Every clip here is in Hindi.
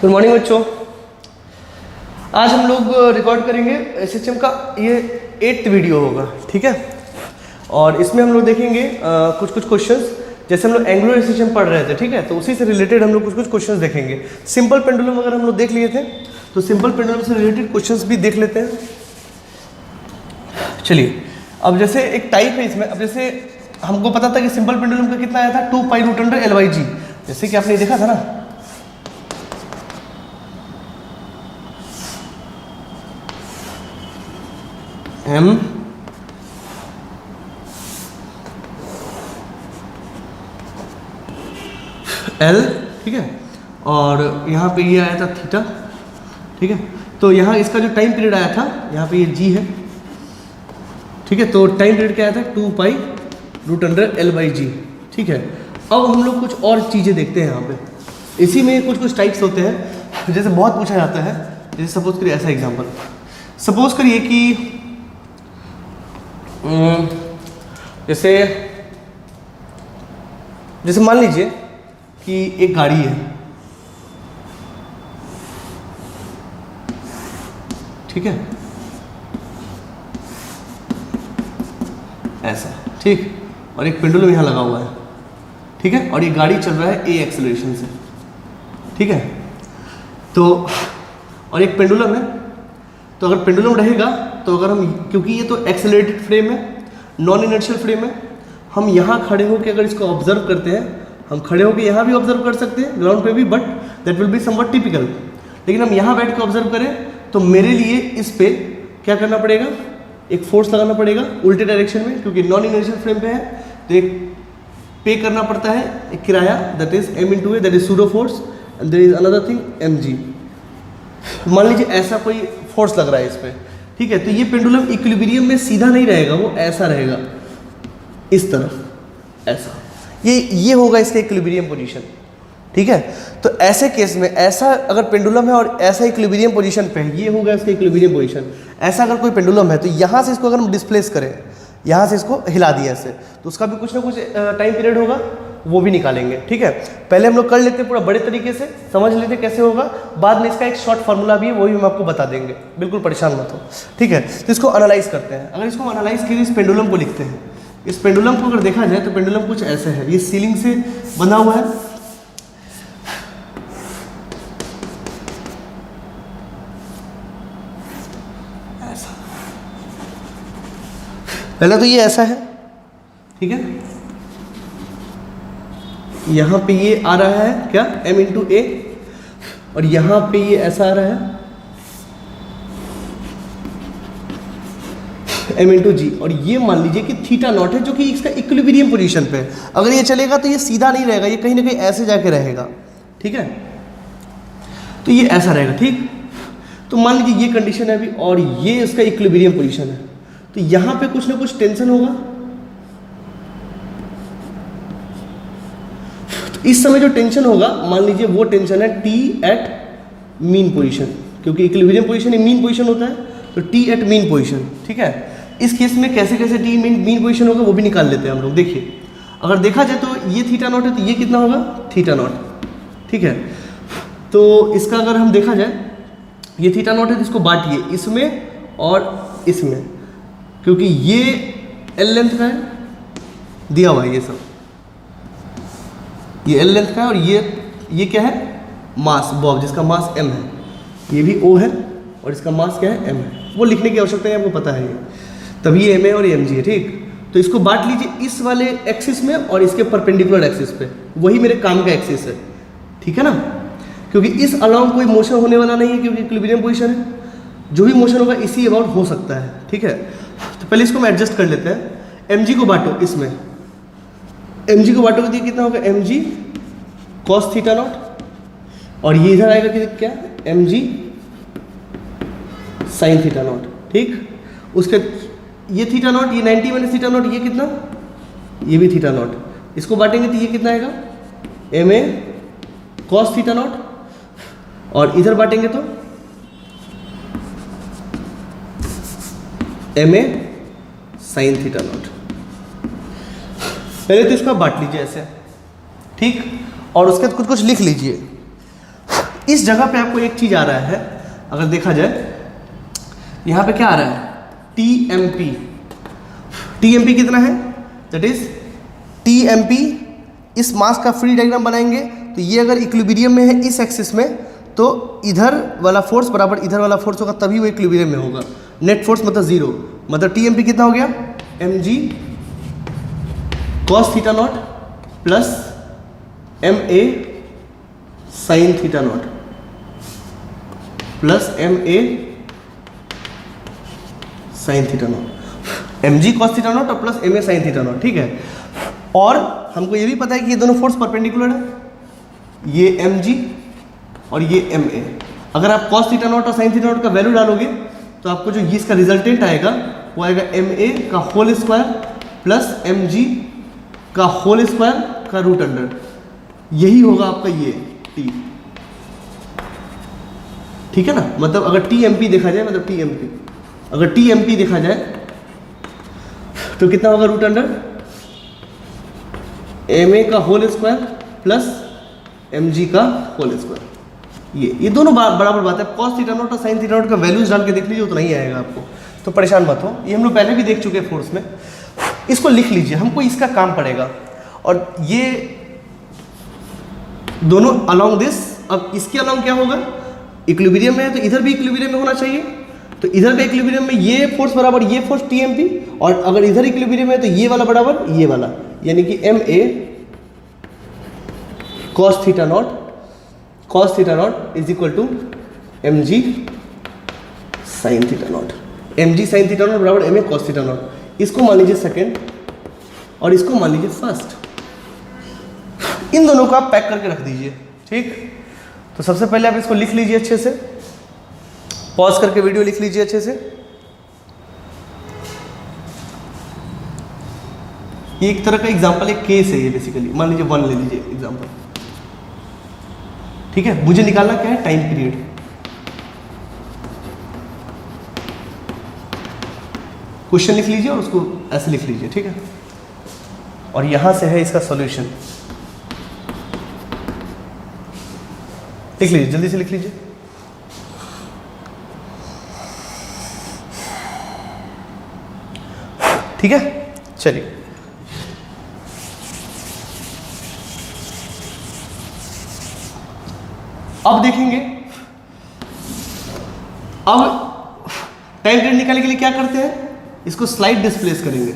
गुड मॉर्निंग बच्चों। आज हम लोग रिकॉर्ड करेंगे एसएचएम का ये 8th वीडियो होगा, ठीक है। और इसमें हम लोग देखेंगे कुछ क्वेश्चंस, जैसे हम लोग एंगुलर एसएचएम पढ़ रहे थे, ठीक है। तो उसी से रिलेटेड हम लोग कुछ क्वेश्चंस देखेंगे। सिंपल पेंडुलम अगर हम लोग देख लिए थे तो सिंपल पेंडुलम से रिलेटेड क्वेश्चंस भी देख लेते हैं। चलिए, अब जैसे एक टाइप है इसमें। अब जैसे हमको पता था कि सिंपल पेंडुलम का कितना आया था, 2π√L/g, जैसे कि आपने देखा था ना। m l, ठीक है। और यहाँ पे ये आया था थीटा, ठीक है। तो यहाँ इसका जो टाइम पीरियड आया था, यहाँ पे ये g है, ठीक है। तो टाइम पीरियड क्या आया था, 2π√L/g, ठीक है। अब हम लोग कुछ और चीज़ें देखते हैं यहाँ पे। इसी में कुछ टाइप्स होते हैं, जैसे बहुत पूछा जाता है। जैसे सपोज करिए ऐसा एग्जांपल, सपोज करिए कि जैसे मान लीजिए कि एक गाड़ी है, ठीक है, ऐसा, ठीक। और एक पेंडुलम यहाँ लगा हुआ है, ठीक है। और ये गाड़ी चल रहा है a एक्सेलरेशन से, ठीक है। तो और एक पेंडुलम है, तो अगर पेंडुलम रहेगा तो अगर हम, क्योंकि ये तो एक्सेलरेटेड फ्रेम है, नॉन इनर्शियल फ्रेम है, हम यहाँ खड़े होकर अगर इसको ऑब्जर्व करते हैं, हम खड़े होकर यहाँ भी ऑब्जर्व कर सकते हैं, ग्राउंड पे भी, but that will be somewhat typical. लेकिन हम यहाँ बैठ के ऑब्जर्व करें तो मेरे लिए इस पे क्या करना पड़ेगा, एक फोर्स लगाना पड़ेगा उल्टे डायरेक्शन में, क्योंकि नॉन इनर्शियल फ्रेम पे है। तो एक पे करना पड़ता है एक किराया, that is m/a, that is pseudo force, and there is another thing mg। मान लीजिए ऐसा कोई फोर्स लग रहा है इस पर, ठीक है। तो ये पेंडुलम इक्विलिब्रियम में सीधा नहीं रहेगा, वो ऐसा रहेगा, इस तरफ ऐसा, ये होगा इसका इक्विलिब्रियम पोजीशन, ठीक है। तो ऐसे केस में ऐसा अगर पेंडुलम है और ऐसा इक्विलिब्रियम पोजीशन पे है, ये होगा इसका इक्विलिब्रियम पोजीशन। ऐसा अगर कोई पेंडुलम है तो यहाँ से इसको अगर हम डिस्प्लेस करें, यहाँ से इसको हिला दिया ऐसे, तो उसका भी कुछ ना कुछ टाइम पीरियड होगा, वो भी निकालेंगे, ठीक है। पहले हम लोग कर लेते हैं पूरा बड़े तरीके से, समझ लेते हैं कैसे होगा। बाद में इसका एक शॉर्ट फार्मूला भी है, वो भी हम आपको बता देंगे, बिल्कुल परेशान मत हो, ठीक है। तो इसको एनालाइज करते हैं। अगर इसको एनालाइज के लिए इस पेंडुलम को लिखते हैं। इस पेंडुलम को अगर देखा जाए तो पेंडुलम कुछ ऐसे है, ये सीलिंग से बंधा हुआ है, ऐसा। पहले तो ये ऐसा है, ठीक है। यहाँ पे ये आ रहा है क्या, m/a, और यहाँ पे ये ऐसा आ रहा है m/g। और ये मान लीजिए कि थीटा नॉट है, जो कि इसका इक्विलिब्रियम पोजीशन पे है। अगर ये चलेगा तो ये सीधा नहीं रहेगा, ये कहीं ना कहीं ऐसे जाके रहेगा, ठीक है। तो ये ऐसा रहेगा, ठीक। तो मान लीजिए ये कंडीशन है अभी, और ये इसका इक्विलिब्रियम पोजीशन है। तो यहाँ पे कुछ ना कुछ टेंशन होगा। इस समय जो टेंशन होगा, मान लीजिए वो टेंशन है T एट मीन पोजीशन, क्योंकि इक्विलिब्रियम पोजीशन ही मीन पोजीशन होता है। तो T एट मीन पोजीशन, ठीक है। इस केस में कैसे कैसे T मीन पोजीशन होगा वो भी निकाल लेते हैं हम लोग। देखिए, अगर देखा जाए तो ये थीटा नॉट है, तो ये कितना होगा, थीटा नॉट, ठीक है। तो इसका अगर हम देखा जाए, ये थीटा नॉट है, तो इसको बांटिए इसमें और इसमें, क्योंकि ये L लेंथ का है, दिया हुआ है ये सब, ये L लेंथ का है, और ये क्या है, मास बॉब, जिसका मास m है। ये भी O है और इसका मास क्या है, m है। वो लिखने की आवश्यकता है, आपको पता है ये, तभी ये m है और ये mg है, ठीक। तो इसको बांट लीजिए इस वाले एक्सिस में और इसके परपेंडिकुलर एक्सिस पे, वही मेरे काम का एक्सिस है, ठीक है ना। क्योंकि इस अलाउंड कोई मोशन होने वाला नहीं है, क्योंकि इक्विलिब्रियम पोजीशन है। जो भी मोशन होगा इसी अबाउट हो सकता है, ठीक है। तो पहले इसको हम एडजस्ट कर लेते हैं। mg को बांटो इसमें, mg को बांटोगे तो ये कितना होगा, mg cos थीटा नॉट, और ये इधर आएगा कि क्या, mg sin थीटा नॉट, ठीक। उसके ये थीटा नॉट, ये 90 माइनस थीटा नॉट, ये कितना, ये भी थीटा नॉट। इसको बांटेंगे तो ये कितना आएगा, ma cos थीटा नॉट, और इधर बांटेंगे तो ma sin थीटा नॉट। पहले तो इसका बांट लीजिए ऐसे, ठीक। और उसके बाद कुछ लिख लीजिए। इस जगह पे आपको एक चीज आ रहा है, अगर देखा जाए यहाँ पे क्या आ रहा है, TMP। TMP कितना है, दैट इज TMP। इस मास का फ्री डायग्राम बनाएंगे तो ये अगर इक्विलिब्रियम में है इस एक्सिस में, तो इधर वाला फोर्स बराबर इधर वाला फोर्स होगा, तभी वो इक्विलिब्रियम में होगा। नेट फोर्स मतलब जीरो, मतलब TMP कितना हो गया, mg cos theta not plus ma sin theta not plus ma sin theta not, mg cos theta nought और plus ma sin theta nought, ठीक है। और हमको ये भी पता है कि ये दोनों फोर्स परपेंडिकुलर है, ये mg और ये ma। अगर आप cos थीटा नॉट और sin थीटा नॉट का वैल्यू डालोगे तो आपको जो इसका रिजल्टेंट आएगा वो आएगा ma का होल स्क्वायर प्लस mg का होल स्क्वायर का रूट अंडर, यही होगा आपका ये t, ठीक है ना। मतलब अगर TMP देखा जाए, मतलब TMP अगर TMP देखा जाए तो कितना होगा, रूट अंडर ma का होल स्क्वायर प्लस mg का होल स्क्वायर। ये दोनों बराबर बात है। cos थीटा नॉट और sin थीटा नॉट का वैल्यूज डाल के देख लीजिए, उतना ही आएगा आपको, तो परेशान मत हो। ये हम लोग पहले भी देख चुके हैं फोर्स में। इसको लिख लीजिए, हमको इसका काम पड़ेगा। और ये दोनों अलोंग दिस, अब इसके अलोंग क्या होगा, इक्विलिब्रियम में है तो इधर भी इक्विलिब्रियम में होना चाहिए, तो इधर का इक्विलिब्रियम में ये फोर्स बराबर ये फोर्स TMP, और अगर इधर इक्विलिब्रियम है तो ये वाला बराबर ये वाला, यानी कि ma cos theta naught is equal to mg sin theta not. mg sin theta naught बराबर ma cos थीटा नॉट। इसको मान लीजिए सेकेंड और इसको मान लीजिए फर्स्ट। इन दोनों को आप पैक करके रख दीजिए, ठीक। तो सबसे पहले आप इसको लिख लीजिए अच्छे से, पॉज करके वीडियो लिख लीजिए अच्छे से। ये एक तरह का एग्जांपल, एक केस है ये बेसिकली। मान लीजिए 1 ले लीजिए एग्जांपल, ठीक है। मुझे निकालना क्या है, टाइम पीरियड। क्वेश्चन लिख लीजिए और उसको ऐसे लिख लीजिए, ठीक है। और यहां से है इसका सॉल्यूशन, लिख लीजिए, जल्दी से लिख लीजिए। ठीक है, चलिए। अब देखेंगे, अब टाइम पीरियड निकालने के लिए क्या करते हैं, इसको स्लाइड डिस्प्लेस करेंगे।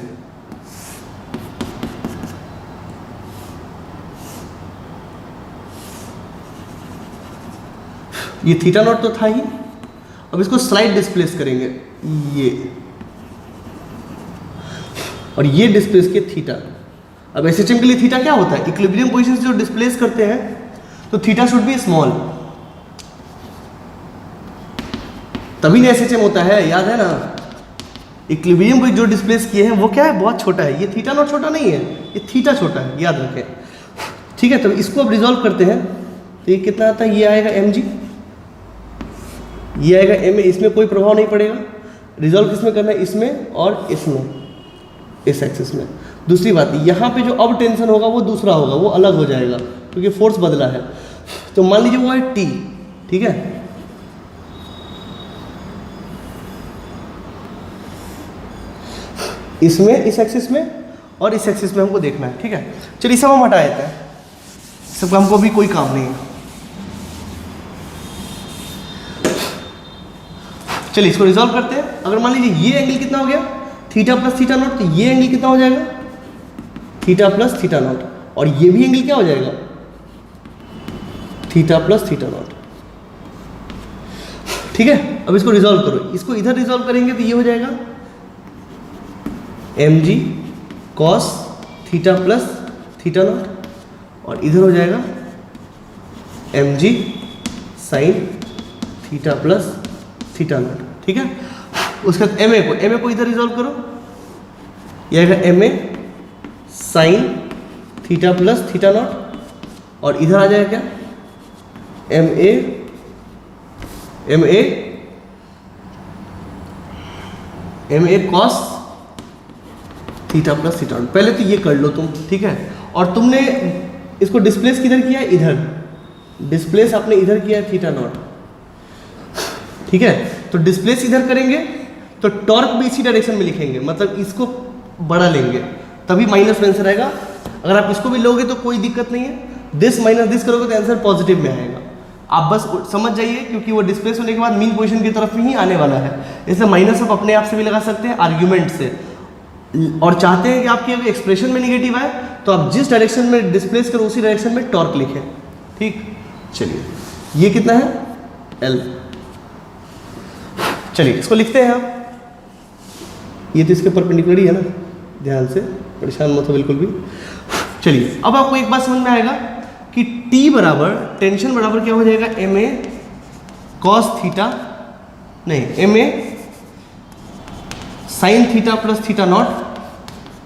ये थीटा नॉट तो था ही, अब इसको स्लाइड डिस्प्लेस करेंगे ये, और ये डिस्प्लेस किया थीटा। अब एसएचएम के लिए थीटा क्या होता है, इक्विलिब्रियम पोजीशन से जो डिस्प्लेस करते हैं तो थीटा शुड बी स्मॉल, तभी ना एसएचएम होता है, याद है ना। इक्विलिब्रियम को जो डिस्प्लेस किए हैं वो क्या है, बहुत छोटा है। ये थीटा नॉट छोटा नहीं है, ये थीटा छोटा है, याद रखें, ठीक है। तो इसको अब रिजॉल्व करते हैं, तो ये कितना आता है, ये आएगा mg, ये आएगा ma, इसमें कोई प्रभाव नहीं पड़ेगा। रिजॉल्व किसमें करना है, इसमें और इसमें, इस एक्सिस में। दूसरी बात, यहाँ पे जो अब टेंशन होगा वो दूसरा होगा, वो अलग हो जाएगा क्योंकि फोर्स बदला है। तो मान लीजिए वो है t, ठीक है। इसमें, इस एक्सिस में और इस एक्सिस में हमको देखना है, ठीक है। चलिए सब हम हटा देते हैं, सबका हमको अभी कोई काम नहीं है। चलिए इसको रिजॉल्व करते हैं। अगर मान लीजिए ये एंगल कितना हो गया, थीटा प्लस थीटा नॉट, तो ये एंगल कितना हो जाएगा, थीटा प्लस थीटा नॉट, और ये भी एंगल क्या हो जाएगा, थीटा प्लस थीटा नॉट, ठीक है। अब इसको रिजॉल्व करो, इसको इधर रिजॉल्व करेंगे तो ये हो जाएगा mg cos theta plus theta nought, और इधर हो जाएगा mg sin theta plus theta nought, ठीक है। उसके बाद ma को इधर रिजॉल्व करो, यह आएगा ma sin theta plus theta nought, और इधर आ जाएगा क्या, ma cos theta plus theta naught. पहले तो ये कर लो तुम, ठीक है। और तुमने इसको डिस्प्लेस किधर किया, इधर, डिस्प्लेस आपने इधर किया है थीटा नॉट, ठीक है। तो डिस्प्लेस इधर करेंगे तो टॉर्क भी इसी डायरेक्शन में लिखेंगे, मतलब इसको बड़ा लेंगे तभी माइनस में आंसर आएगा। अगर आप इसको भी लोगे तो कोई दिक्कत नहीं है, दिस माइनस दिस करोगे तो आंसर पॉजिटिव में आएगा। आप बस समझ जाइए क्योंकि वो डिस्प्लेस होने के बाद मीन पोजीशन की तरफ ही आने वाला है, इसलिए माइनस आप अपने आप से भी लगा सकते हैं आर्ग्यूमेंट से। और चाहते हैं कि आपकी अगर एक्सप्रेशन में निगेटिव आए तो आप जिस डायरेक्शन में डिस्प्लेस करो उसी डायरेक्शन में टॉर्क लिखें, ठीक। चलिए ये कितना है L, चलिए इसको लिखते हैं आप। ये तो इसके परपेंडिकुलर ही है ना, ध्यान से परेशान मत हो बिल्कुल भी। चलिए अब आपको एक बात समझ में आएगा कि T बराबर टेंशन बराबर क्या हो जाएगा, MA कॉस थीटा, नहीं MA sine theta plus theta naught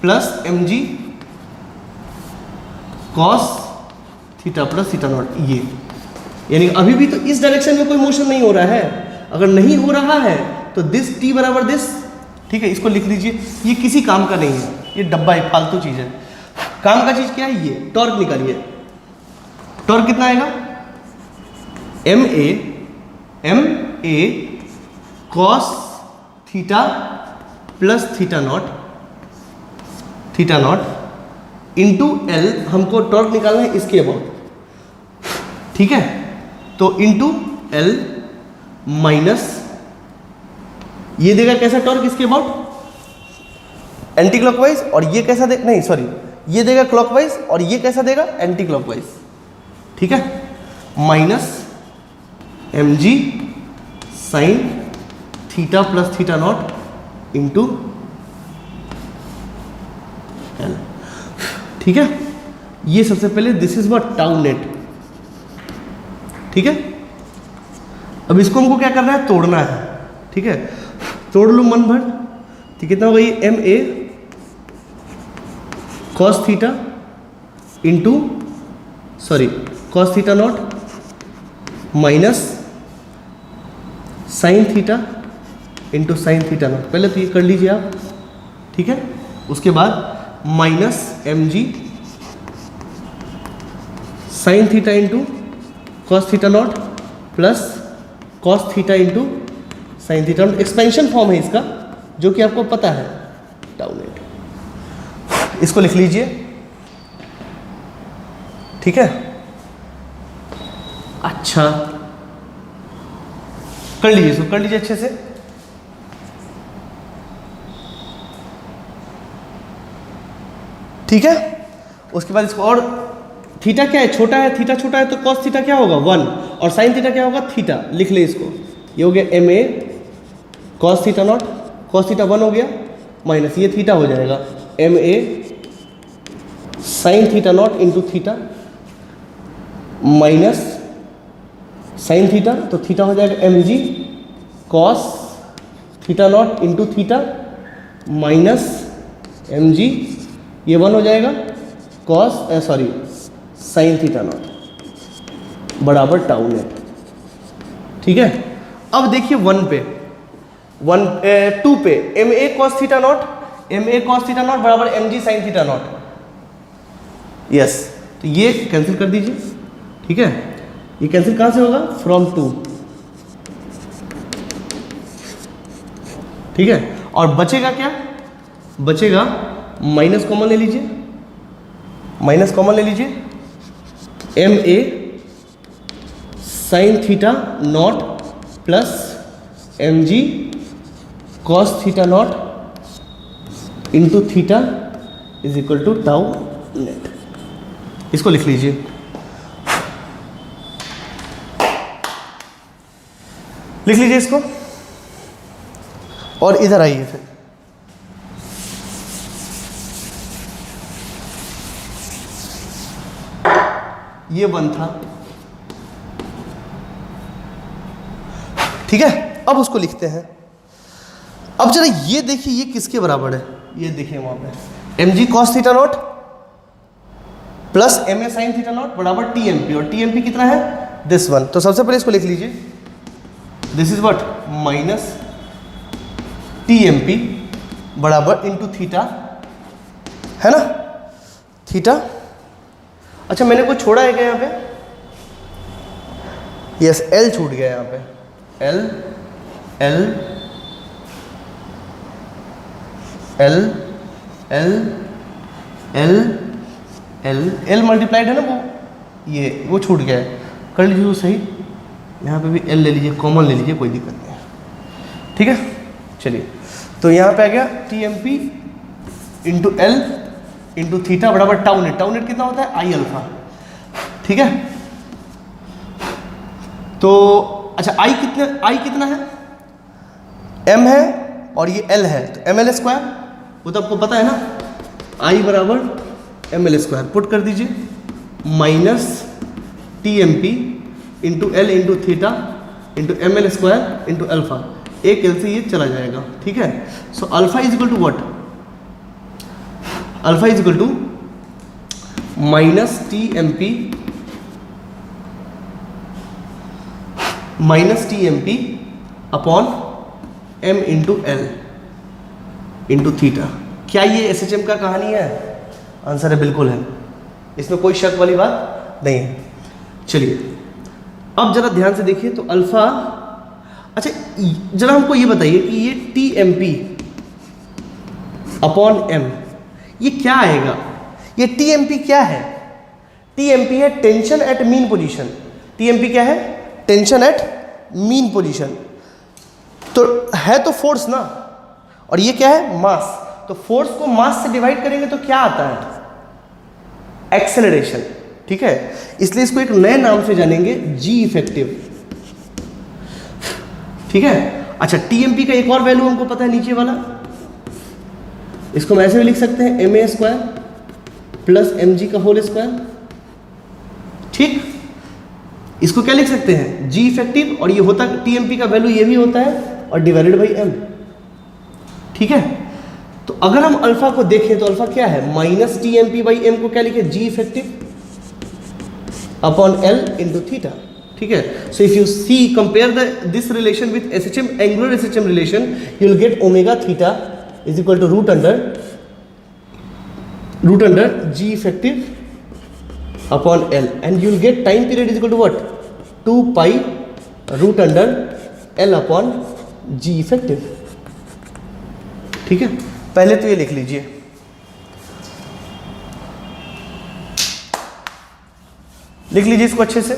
plus mg cos theta plus theta naught. ये यानी अभी भी तो इस डायरेक्शन में कोई मोशन नहीं हो रहा है, अगर नहीं हो रहा है तो दिस T बराबर दिस, ठीक है। इसको लिख लीजिए, ये किसी काम का नहीं है, ये डब्बा है, फालतू चीज है। काम का चीज क्या है, ये टॉर्क निकालिए। टॉर्क कितना आएगा, MA cos theta plus theta naught into L, हमको टॉर्क निकालना है इसके अबाउट, ठीक है। तो इंटू L माइनस ये देगा कैसा टॉर्क इसके अबाउट एंटी क्लॉकवाइज, और ये कैसा दे, नहीं सॉरी, ये देगा क्लॉकवाइज और ये कैसा देगा एंटी क्लॉकवाइज, ठीक है। Minus mg sine theta plus theta naught into L, ठीक है। ये सबसे पहले this is what tau net, ठीक है। अब इसको हमको क्या करना है, तोड़ना है, ठीक है। तोड़ लो मन भर, तो कितना होगा ये MA cos theta into sorry cos theta not minus sign theta into sine theta not. पहले तो ये कर लीजिए आप, ठीक है। उसके बाद minus mg sign theta into cos theta not plus cos theta into sine theta not. Expansion form है इसका जो कि आपको पता है, टाउ नेट। इसको लिख लीजिए, ठीक है। अच्छा कर लीजिए, इसको कर लीजिए अच्छे से। ठीक है, उसके बाद इसको, और थीटा क्या है, छोटा है, थीटा छोटा है तो कॉस थीटा क्या होगा 1, और साइन थीटा क्या होगा थीटा। लिख ले इसको, ये हो गया MA cos theta not, cos theta 1 हो गया, माइनस ये थीटा हो जाएगा MA sine theta naught into theta minus sine theta, तो थीटा हो जाएगा mg cos theta naught into theta minus mg, ये 1 हो जाएगा cos sorry sine theta naught बराबर टाउ नेट, ठीक है। अब देखिए 1 पे 2 पे MA कॉस थीटा नॉट बराबर mg sign theta not, yes. तो ये कैंसिल कर दीजिए, ठीक है। ये कैंसिल कहाँ से होगा, फ्रॉम 2, ठीक है। और बचेगा क्या, बचेगा माइनस कॉमन ले लीजिए, माइनस कॉमन ले लीजिए, MA sine theta not plus mg cos theta naught into theta is equal to tau net. इसको लिख लीजिए, लिख लीजिए इसको, और इधर आइए फिर। ये 1 था, ठीक है। अब उसको लिखते हैं। अब जरा ये देखिए ये किसके बराबर है, ये देखिए वहां पे mg cos theta not plus ma sin theta naught बराबर tmp, और tmp कितना है दिस 1। तो सबसे पहले इसको लिख लीजिए, this is what minus tmp बराबर इंटू थीटा, है ना, थीटा। अच्छा मैंने कुछ छोड़ा है क्या यहाँ पे, यस एल छूट गया यहाँ पे, L L L L L L L multiplied है ना वो, ये वो छूट गया है, कर लीजिए वो सही। यहाँ पे भी एल ले लीजिए, कॉमन ले लीजिए, कोई दिक्कत नहीं है, ठीक है। चलिए तो यहाँ पे आ गया T M P into L into theta बराबर टाउ नेट। टाउ नेट कितना होता है? आई अल्फा, ठीक है। तो अच्छा आई कितना है? एम है और ये एल है, तो एम एल स्क्वायर, वो तो आपको पता है ना, आई बराबर एम एल स्क्वायर। पुट कर दीजिए minus T M P into L into theta into M L square into alpha, एक एल से ये चला जाएगा, ठीक है। So alpha is equal to what? Alpha is equal to minus T M P upon M into L into theta. क्या ये एस एच एम का कहानी है? आंसर है बिल्कुल है, इसमें कोई शक वाली बात नहीं है। चलिए अब जरा ध्यान से देखिए तो अल्फा, अच्छा जरा हमको ये बताइए कि ये T M P upon M ये क्या आएगा? ये टी एम पी क्या है? टी एम पी है tension at mean position. T M P क्या है? Tension at mean position. तो है तो फोर्स ना, और ये क्या है? मास। तो फोर्स को मास से डिवाइड करेंगे तो क्या आता है? एक्सेलरेशन, ठीक है। इसलिए इसको एक नए नाम से जानेंगे, जी इफेक्टिव, ठीक है। अच्छा टीएमपी का एक और वैल्यू हमको पता है, नीचे वाला, इसको हम ऐसे भी लिख सकते हैं, M A square plus M G का होल स्क्वायर, ठीक। इसको क्या लिख सकते हैं? जी इफेक्टिव, और ये होता टीएमपी का वैल्यू ये भी होता है, और डिवाइडेड बाई एम, ठीक है। तो अगर हम अल्फा को देखें तो अल्फा क्या है? Minus T M P by M को क्या लिखे? G effective upon L into theta, ठीक है। So if you see compare this relation with S H M, angular S H M relation, you will get omega theta is equal to root under G effective upon L, and you will get time period is equal to what? 2 pi root under L upon G effective, ठीक है। पहले तो ये लिख लीजिए, लिख लीजिए इसको अच्छे से।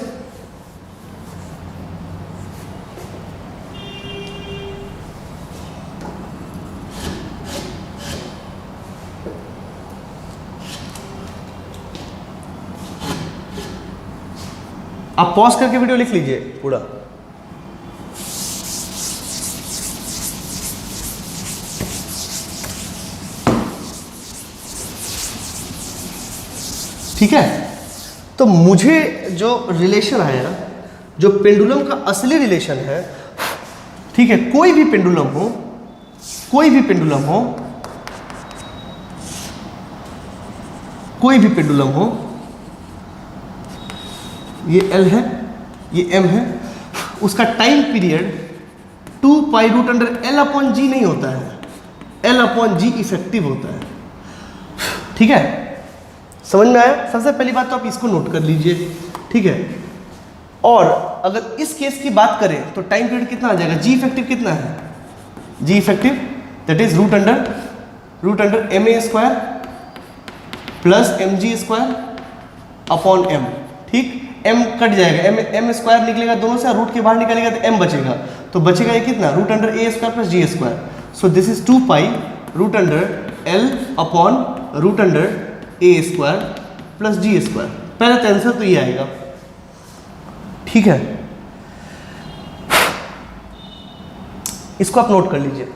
आप पॉज करके वीडियो लिख लीजिए पूरा। ठीक है। तो मुझे जो रिलेशन आया, जो पेंडुलम का असली रिलेशन है, ठीक है, कोई भी पेंडुलम हो, कोई भी पेंडुलम हो, कोई भी पेंडुलम हो, ये एल है, ये एम है, उसका time period 2 pi root under L upon G नहीं होता है, एल अपॉन जी इफेक्टिव होता है, ठीक है। समझ में आया? सबसे पहली बात तो आप इसको नोट कर लीजिए, ठीक है। और अगर इस केस की बात करें तो टाइम पीरियड कितना आ जाएगा? जी इफेक्टिव कितना है? G effective that is root under M A square plus M G square upon M, ठीक। एम कट जाएगा, एम स्क्वायर निकलेगा दोनों से, रूट के बाहर निकलेगा तो एम बचेगा, तो बचेगा ये कितना? Root under A square plus G square. So this is 2 pi root under L upon root under A square plus G square. पहला तो आंसर तो ये आएगा, ठीक है। इसको आप नोट कर लीजिए।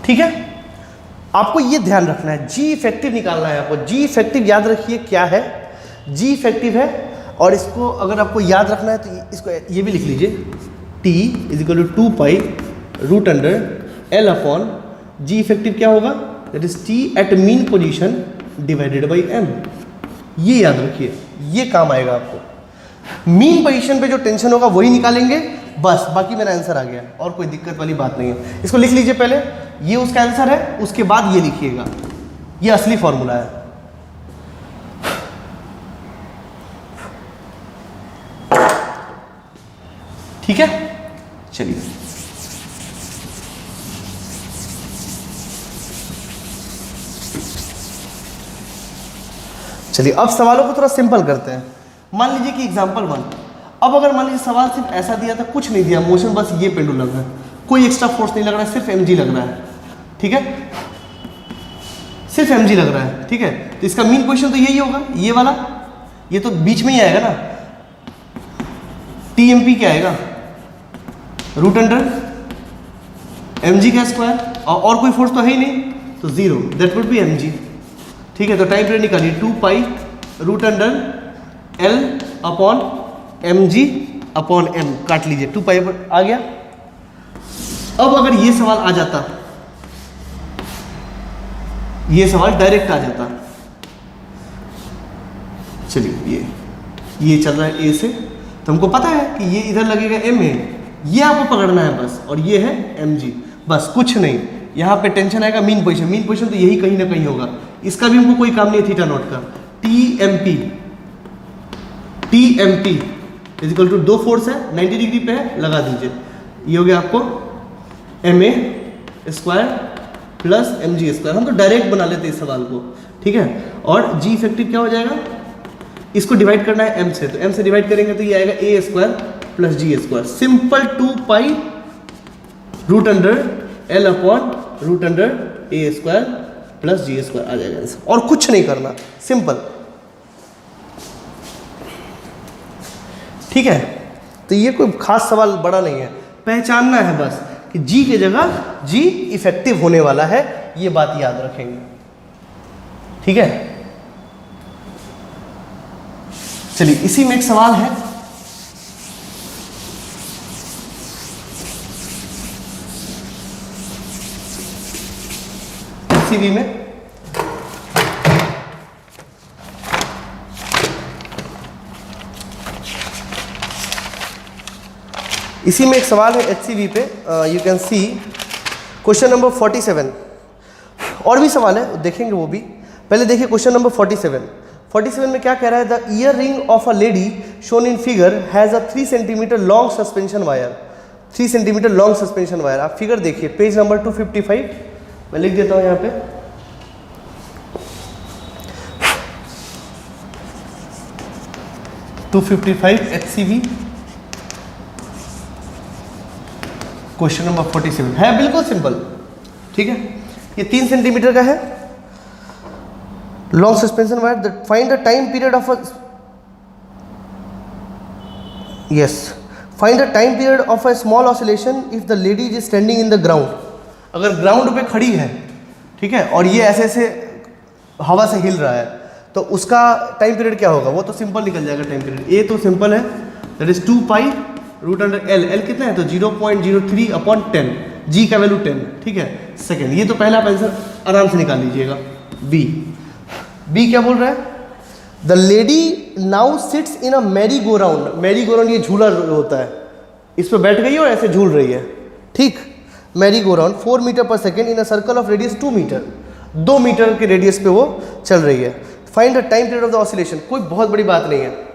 ठीक है, आपको ये ध्यान रखना है, जी इफेक्टिव निकालना है आपको। जी इफेक्टिव याद रखिए क्या है, जी इफेक्टिव है, और इसको अगर आपको याद रखना है तो इसको ये भी लिख लीजिए, T is equal to 2 pi root under L upon G effective क्या होगा? That is T at mean position divided by M. ये याद रखिए, ये काम आएगा आपको। मीन पोजीशन पे जो टेंशन होगा वही निकालेंगे, बस, बाकी मेरा आंसर आ गया, और कोई दिक्कत वाली बात नहीं है। इसको लिख लीजिए पहले, ये उसका आंसर है, उसके बाद ये लिखिएगा, ये असली फॉर्मूला है। ठीक है, चलिए अब सवालों को थोड़ा सिंपल करते हैं। मान लीजिए कि एग्जांपल 1, अब अगर मान लीजिए सवाल सिर्फ ऐसा दिया था, कुछ नहीं दिया, मोशन बस ये पेंडुलम है, कोई एक्स्ट्रा फोर्स नहीं लग रहा है, सिर्फ mg लग रहा है। ठीक है, सिर्फ mg लग रहा है। ठीक है, तो इसका मीन पोजीशन तो यही होगा, ये वाला, ये तो बीच में ही आएगा ना, TMP क्या आएगा, रूट अंडर mg का स्क्वायर, और कोई फोर्स तो है ही नहीं, तो 0, दैट वुड बी mg। ठीक है, तो टाइम पीरियड निकालिए, 2 pi root under L upon mg upon m, काट लीजिए, 2 पाई आ गया। अब अगर ये सवाल आ जाता, ये सवाल डायरेक्ट आ जाता, चलिए ये चल रहा है A से, तो हमको पता है कि ये इधर लगेगा MA, ये आपको पकड़ना है बस, और ये है mg, बस कुछ नहीं। यहाँ पे टेंशन आएगा मीन पोजीशन तो यही कहीं ना कहीं होगा, इसका भी हमको कोई काम नहीं है थीटा नॉट का। TMP is equal to 2 force है, 90 डिग्री पे है, लगा दीजिए, ये हो गया आपको MA square plus mg square. हम तो डायरेक्ट बना लेते हैं इस सवाल को। ठीक है, और g इफेक्टिव क्या हो जाएगा, इसको डिवाइड करना है m से, तो m से डिवाइड करेंगे तो ये आएगा a square plus g square, simple 2 pi root under L upon root under a square plus g square आ जाएगा आंसर, और कुछ नहीं करना, सिंपल। ठीक है, तो ये कोई खास सवाल बड़ा नहीं है, पहचानना है बस कि g की जगह g इफेक्टिव होने वाला है, ये बात याद रखेंगे। ठीक है, चलिए इसी में एक सवाल है, HCV में इसी में एक सवाल है HCV पे, you can see question number 47। और भी सवाल है, देखेंगे वो भी। पहले देखिए क्वेश्चन नंबर 47 में क्या कह रहा है, the ear ring of a lady shown in figure has a 3 centimetre long suspension wire, 3 centimetre long suspension wire. आप फिगर देखिए, पेज नंबर 255, मैं लिख देता हूँ यहाँ पे, HCV क्वेश्चन नंबर 47 है, बिल्कुल सिंपल। ठीक है, ये 3 सेंटीमीटर का है, long suspension wire, find the time period of find the time period of a small oscillation if the lady is standing in the ground. अगर ग्राउंड पे खड़ी है, ठीक है, और ये ऐसे ऐसे हवा से हिल रहा है, तो उसका टाइम पीरियड क्या होगा, वो तो सिंपल निकल जाएगा टाइम पीरियड। ए तो सिंपल है, that is 2 pi root under L कितना है, तो 0.03 अपॉन 10, G का वैल्यू 10। ठीक है, सेकेंड, ये तो पहला आप आंसर आराम से निकाल लीजिएगा। बी क्या बोल रहा है, the lady now sits in a Mary go round. Mary go round ये झूला होता है, इस पर बैठ गई है और ऐसे झूल रही है। ठीक, merry go round 4 metre per second in a circle of radius 2 metre, 2 metre के रेडियस पे वो चल रही है। Find the time period of the oscillation, कोई बहुत बड़ी बात नहीं है,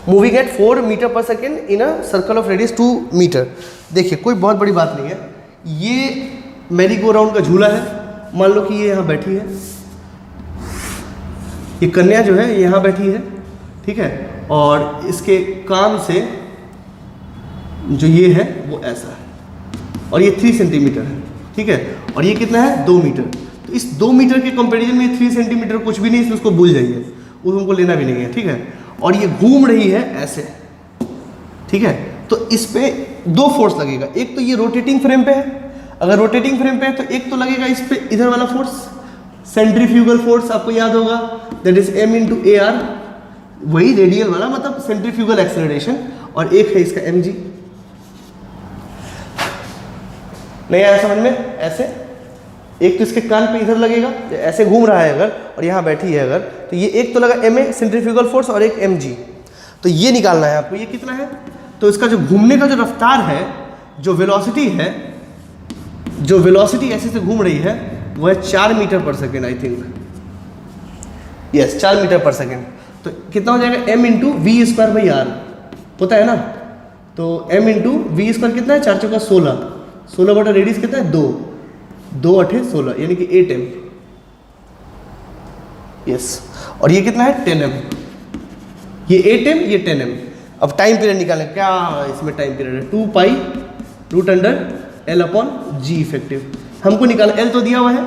moving at 4 metre per second in a circle of radius 2 metre. देखिए कोई बहुत बड़ी बात नहीं है, ये मैरी गो राउंड का झूला है, मान लो कि ये यहाँ बैठी है, ये कन्या जो है ये यहाँ बैठी है, ठीक है, और इसके कान से जो ये है वो ऐसा है, और ये 3 सेंटीमीटर है, ठीक है, और ये कितना है 2 मीटर। तो इस 2 मीटर के कंपैरिजन में 3 सेंटीमीटर कुछ भी नहीं, इसलिए उसको भूल जाइए, वो हमको लेना भी नहीं है, ठीक है। और ये घूम रही है ऐसे, ठीक है, तो इस पे 2 फोर्स लगेगा, एक तो ये रोटेटिंग फ्रेम पे है, अगर रोटेटिंग फ्रेम पे है तो एक तो लगेगा इस पे इधर वाला फोर्स, सेंट्रीफ्यूगल फोर्स आपको याद होगा, that is m into A R, वही रेडियल वाला, मतलब सेंट्रीफ्यूगल एक्सेलरेशन, और एक है इसका mg। नहीं आया समझ में? ऐसे एक तो इसके कान पे इधर लगेगा, ऐसे घूम रहा है अगर, और यहाँ बैठी है अगर, तो ये एक तो लगा ma सेंट्रीफ्यूगल फोर्स और एक mg, तो ये निकालना है आपको, ये कितना है, तो इसका जो घूमने का जो रफ्तार है, जो वेलोसिटी है, जो वेलोसिटी ऐसे से घूम रही है, वो है 4 metre per second, I think, yes 4 metre per second. तो कितना हो जाएगा m into V square by R, होता है ना। तो m इंटू वी स्क्वायर कितना है, 4 चौका 16, 16 बटा रेडियस कितना है 2, 2 8 16, यानी कि 8m, यस। और ये कितना है 10m, ये 8m ये 10m। अब टाइम पीरियड निकालें, क्या इसमें टाइम पीरियड है 2 pi root under L upon G effective. हमको निकालना, L तो दिया हुआ है,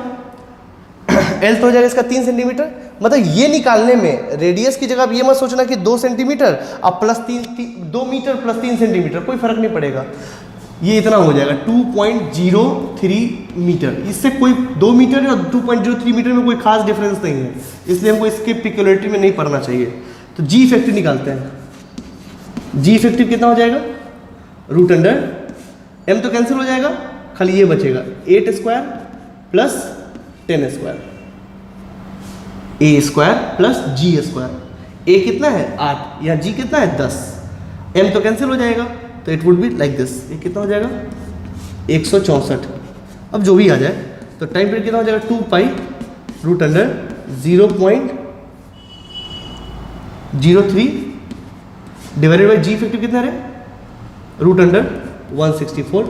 L तो हो जाएगा इसका 3 सेंटीमीटर। मतलब ये निकालने में रेडियस की जगह आप ये मत सोचना कि 2 सेंटीमीटर अब प्लस 2 मीटर प्लस 3 सेंटीमीटर, कोई फर्क नहीं पड़ेगा, ये इतना हो जाएगा 2.03 मीटर। इससे कोई 2 मीटर और 2.03 मीटर में कोई खास डिफरेंस नहीं है, इसलिए हमको इसके पिक्युलरिटी में नहीं पढ़ना चाहिए। तो जी इफेक्टिव निकालते हैं, जी इफेक्टिव कितना हो जाएगा, रूट अंडर m तो कैंसिल हो जाएगा, खाली ये बचेगा 8 square plus 10 square, a square plus G square. a कितना है 8, या g कितना है 10, m तो कैंसिल हो जाएगा, तो it would be like this, ये कितना हो जाएगा 164। अब जो भी आ जाए, तो टाइम पीरियड कितना हो जाएगा 2 pi root under 0.03 divided by G effective कितना है रूट अंडर 164।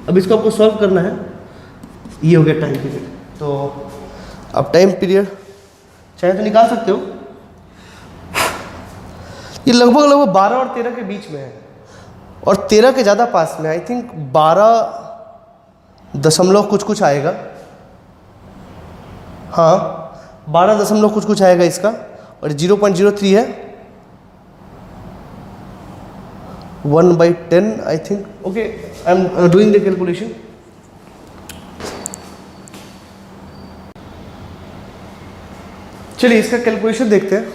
अब इसको आपको सॉल्व करना है, ये हो गया टाइम पीरियड। तो अब टाइम पीरियड चाहे तो निकाल सकते हो, ये लगभग 12 और 13 के बीच में है, और 13 के ज़्यादा पास में, आई थिंक 12 दशमलव कुछ आएगा, हाँ 12 दशमलव कुछ आएगा इसका, और 0.03 है 1/10 I think. Okay, I am doing the calculation. चलिए इसका कैलकुलेशन देखते हैं।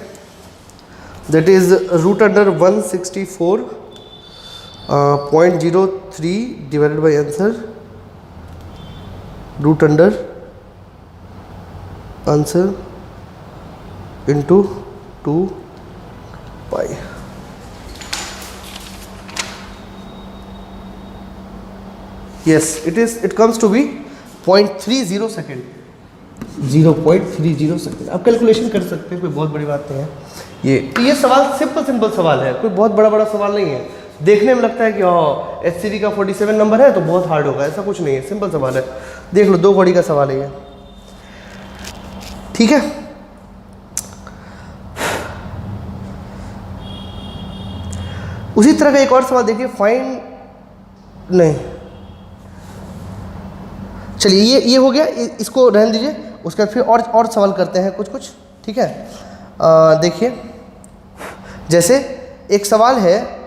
That is root under 164.03 divided by answer, root under answer into 2 pi. Yes, it comes to be 0.30 second, 0.30 second. आप कैलकुलेशन कर सकते हैं, कोई बहुत बड़ी बात नहीं है ये सवाल सिंपल सवाल है, कोई बहुत बड़ा सवाल नहीं है। देखने में लगता है कि HCV का 47 नंबर है तो बहुत हार्ड होगा, ऐसा कुछ नहीं है, सिंपल सवाल है। देख लो 2 कौड़ी का सवाल है ये, ठीक है। उसी तरह का एक और सवाल देखिए, फाइंड, नहीं चलिए ये हो गया, इसको रहने दीजिए। उसके बाद फिर और सवाल करते हैं कुछ, ठीक है। देखिए जैसे एक सवाल है,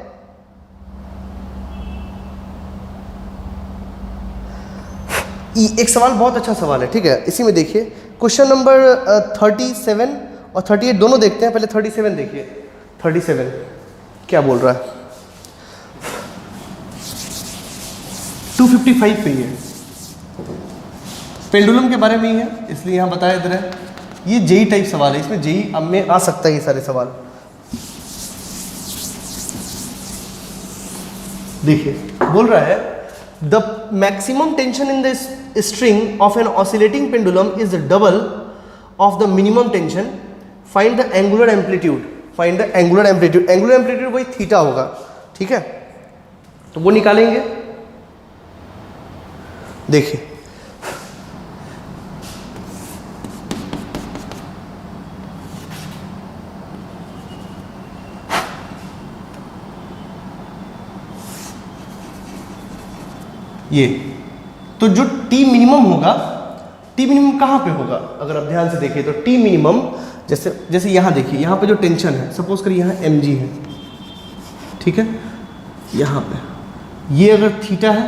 एक सवाल बहुत अच्छा सवाल है, ठीक है। इसी में देखिए क्वेश्चन नंबर 37 और 38 दोनों देखते हैं। पहले 37 देखिए, 37 क्या बोल रहा है, 255 पे ही है, पेंडुलम के बारे में ही है, इसलिए यहाँ बताया इधर है। ये जेई टाइप सवाल है, इसमें जेई अब में आ सकता है ये सारे सवाल। देखिए बोल रहा है the maximum tension in the string of an oscillating pendulum is double of the minimum tension, find the angular amplitude. Find the angular amplitude, angular amplitude वही थीटा होगा, ठीक है। तो वो निकालेंगे। देखिए ये तो जो टी मिनिमम होगा, टी मिनिमम कहाँ पे होगा, अगर आप ध्यान से देखिए तो टी मिनिमम जैसे यहाँ देखिए, यहाँ पे जो टेंशन है, सपोज करिए यहाँ mg है, ठीक है। यहाँ पे ये अगर थीटा है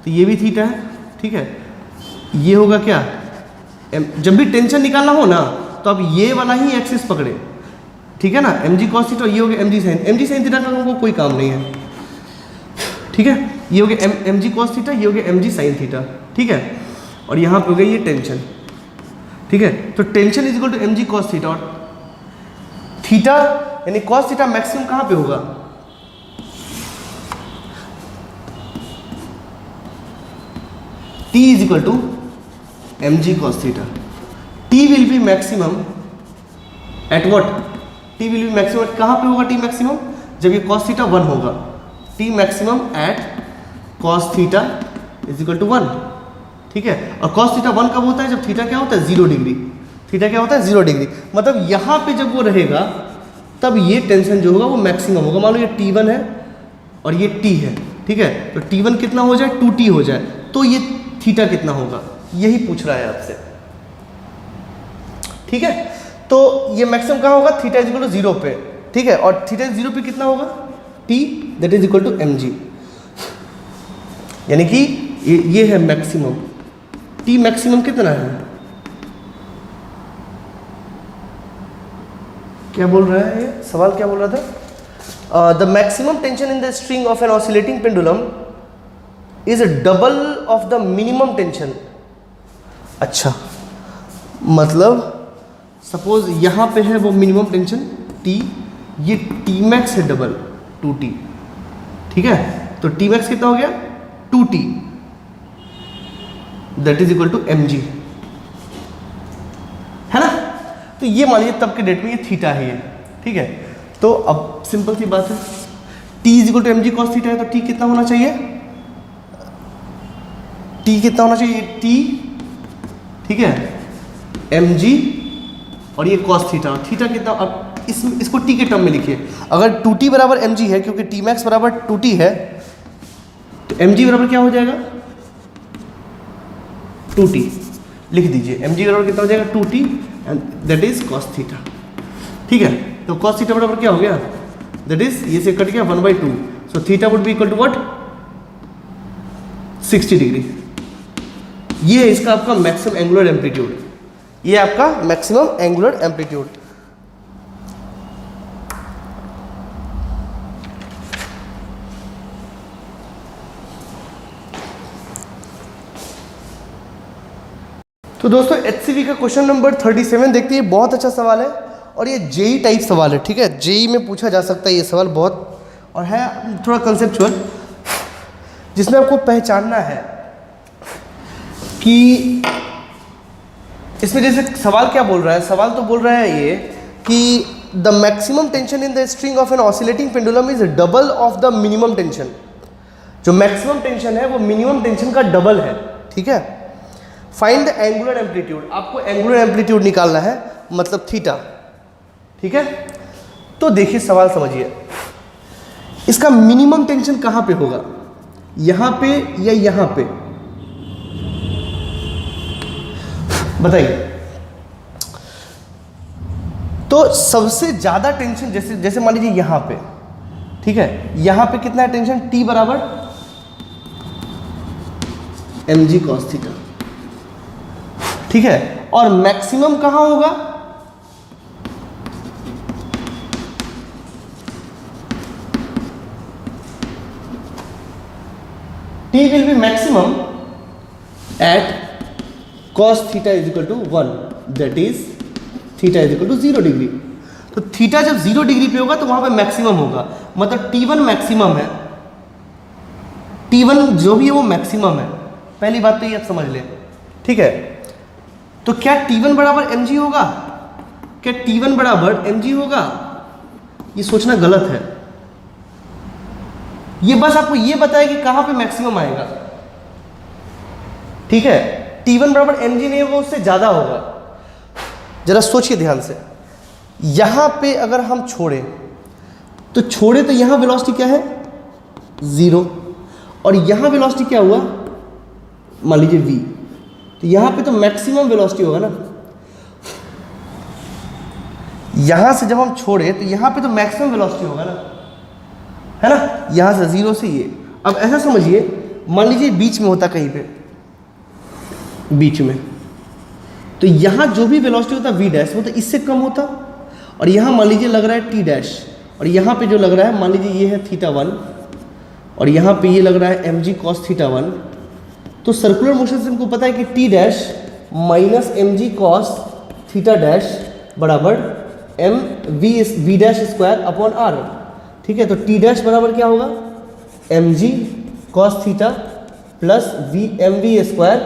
तो ये भी थीटा है, ठीक है। ये होगा क्या, जब भी टेंशन निकालना हो ना तो आप ये वाला ही एक्सिस पकड़े, ठीक है ना। mg cos थीटा, ये हो गया mg sin थीटा का हमको कोई काम नहीं है, ठीक है। ये हो गया mg cos थीटा, ये हो गया mg sin थीटा, ठीक है। और यहाँ पे हो गया ये टेंशन, ठीक है। तो tension is equal to mg cos theta, और थीटा यानी cos थीटा मैक्सिमम कहाँ पे होगा, t is equal to mg cos theta. t will be maximum at what? t will be maximum कहाँ पे होगा? t मैक्सिमम जब ये cos थीटा 1 होगा। t maximum at cos theta is equal to 1, ठीक है। और cos थीटा 1 कब होता है? जब थीटा क्या होता है? 0 डिग्री। थीटा क्या होता है? 0 डिग्री। मतलब यहाँ पे जब वो रहेगा तब ये टेंशन जो होगा वो मैक्सिमम होगा। मान लो ये T1 है और ये T है, ठीक है। तो T1 कितना हो जाए? 2T हो जाए, तो ये थीटा कितना होगा? यही पूछ रहा है आपसे, ठीक है। तो ये मैक्सिमम कहाँ होगा? थीटा इज इक्वल टू 0 पे, ठीक है। और थीटा 0 पे कितना होगा? T that is equal to mg, यानी कि ये है मैक्सिमम। T मैक्सिमम कितना है? क्या बोल रहा है ये सवाल? क्या बोल रहा था? The maximum tension in the string of an oscillating pendulum is double of the minimum tension. अच्छा, मतलब सपोज यहाँ पे है वो मिनिमम टेंशन T, ये T मैक्स है डबल 2T, ठीक है। तो T मैक्स कितना हो गया? 2T that is equal to mg, है ना। तो ये मान लीजिए तब के डेट में ये थीटा है ये, ठीक है। तो अब सिंपल सी बात है, T is equal to mg cos theta है, तो T कितना होना चाहिए? T कितना होना चाहिए? T, ठीक है, mg और ये cos थीटा। थीटा कितना? अब इसको T के टर्म में लिखिए। अगर 2T बराबर mg है, क्योंकि T मैक्स बराबर 2T है, तो mg बराबर क्या हो जाएगा? 2T लिख दीजिए। mg बराबर कितना हो जाएगा? 2T and that is cos theta, ठीक है। तो cos थीटा बराबर क्या हो गया? दैट इज ये से कट गया 1/2, so theta would be equal to what? 60 degree. ये है इसका आपका मैक्सिमम एंगुलर एम्पलीट्यूड, ये आपका मैक्सिमम एंगुलर एम्पलीट्यूड। तो दोस्तों HCV का क्वेश्चन नंबर 37 देखते हैं। बहुत अच्छा सवाल है और ये जेई टाइप सवाल है, ठीक है। जेई में पूछा जा सकता है ये सवाल बहुत, और है थोड़ा कंसेप्चुअल, जिसमें आपको पहचानना है कि इसमें जैसे सवाल क्या बोल रहा है। सवाल तो बोल रहा है ये कि the maximum tension in the string of an oscillating pendulum is double of the minimum tension. जो मैक्सिमम टेंशन है वो मिनिमम टेंशन का डबल है, ठीक है। फाइंड द एंगुलर एम्पलीट्यूड, आपको एंगुलर एम्पलीट्यूड निकालना है, मतलब थीटा, ठीक है। तो देखिए सवाल समझिए, इसका मिनिमम टेंशन कहां पे होगा? यहां पे या यहां पे? बताइए। तो सबसे ज्यादा टेंशन जैसे मान लीजिए यहां पे, ठीक है। यहां पे कितना है टेंशन? T बराबर mg cos थीटा, ठीक है। और मैक्सिमम कहां होगा? T will be maximum at cos theta is equal to 1, that is theta is equal to 0 degree. तो थीटा जब 0 डिग्री पे होगा तो वहां पे मैक्सिमम होगा, मतलब T1 मैक्सिमम है। T1 जो भी है वो मैक्सिमम है। पहली बात तो ये आप समझ लें, ठीक है। तो क्या T1 बराबर mg होगा? क्या T1 बराबर mg होगा? ये सोचना गलत है। ये बस आपको ये बताया कि कहां पे मैक्सिमम आएगा, ठीक है। T1 बराबर mg नहीं होगा, उससे ज्यादा होगा। जरा सोचिए ध्यान से, यहां पे अगर हम छोड़े तो यहां वेलोसिटी क्या है? 0, और यहां वेलोसिटी क्या हुआ? मान लीजिए v, तो यहां पे तो मैक्सिमम वेलोसिटी होगा ना। यहां से जब हम छोड़े तो यहां पे तो मैक्सिमम वेलोसिटी होगा ना, है ना। यहां से 0 से ये, अब ऐसा समझिए, मान लीजिए बीच में होता, कहीं पे बीच में, तो यहां जो भी वेलोसिटी होता v डैश, वो तो इससे कम होता। और यहां मान लीजिए लग रहा है t डैश, और यहां पे जो लग रहा है, मान लीजिए ये है थीटा 1, और यहां पे ये लग रहा है mg cos थीटा 1। तो सर्कुलर मोशन से हमको पता है कि t dash minus mg cos theta dash बराबर v dash square upon r, ठीक है। तो t डैश बराबर क्या होगा? mg cos theta plus mv square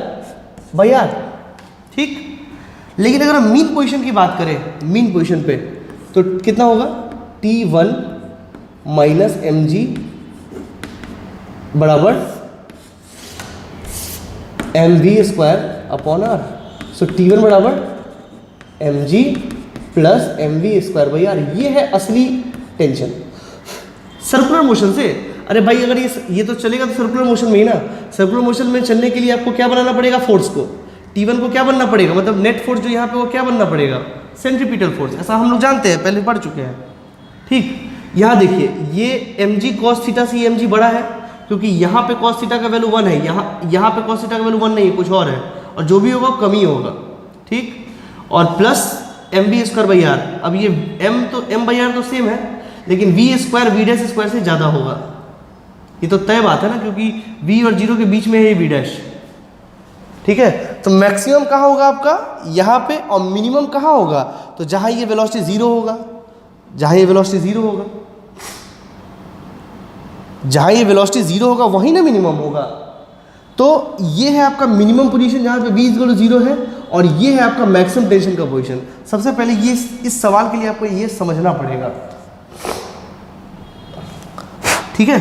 by r, ठीक। लेकिन अगर हम मीन पोजीशन की बात करें, मीन पोजीशन पे, तो कितना होगा, T1 माइनस mg बराबर mv square upon R. So T1 बराबर mg प्लस mv स्क्वायर। भाई यार ये है असली टेंशन सर्कुलर मोशन से। अरे भाई अगर ये तो चलेगा तो सर्कुलर मोशन में ही ना। सर्कुलर मोशन में चलने के लिए आपको क्या बनाना पड़ेगा, फोर्स को। T1 को क्या बनना पड़ेगा, मतलब नेट फोर्स जो यहाँ पे वो क्या बनना पड़ेगा, सेंट्रीपिटल फोर्स। ऐसा हम लोग जानते हैं, पहले पढ़ चुके हैं, ठीक। यहाँ देखिए ये mg cos थीटा से mg बड़ा है, क्योंकि यहाँ पे cos थीटा का वैल्यू 1 है, यहाँ पे cos थीटा का वैल्यू 1 नहीं है, कुछ और है, और जो भी होगा कम ही होगा, ठीक। और plus mv square by R. अब ये m बाई आर तो सेम है, लेकिन v square v dash square से ज़्यादा होगा। ये तो तय बात है ना, क्योंकि v और 0 के बीच में है ये v डैश, ठीक है। तो मैक्सिमम कहाँ होगा आपका, यहाँ पे, और मिनिमम कहाँ होगा, तो जहाँ ये वेलोसिटी 0 होगा, जहाँ ये वेलोसिटी 0 होगा, जहाँ ये वेलोसिटी 0 होगा वहीं ना मिनिमम होगा। तो ये है आपका मिनिमम पोजीशन जहाँ पे v इक्वल टू 0 है, और ये है आपका मैक्सिमम टेंशन का पोजीशन। सबसे पहले ये इस सवाल के लिए आपको ये समझना पड़ेगा, ठीक है।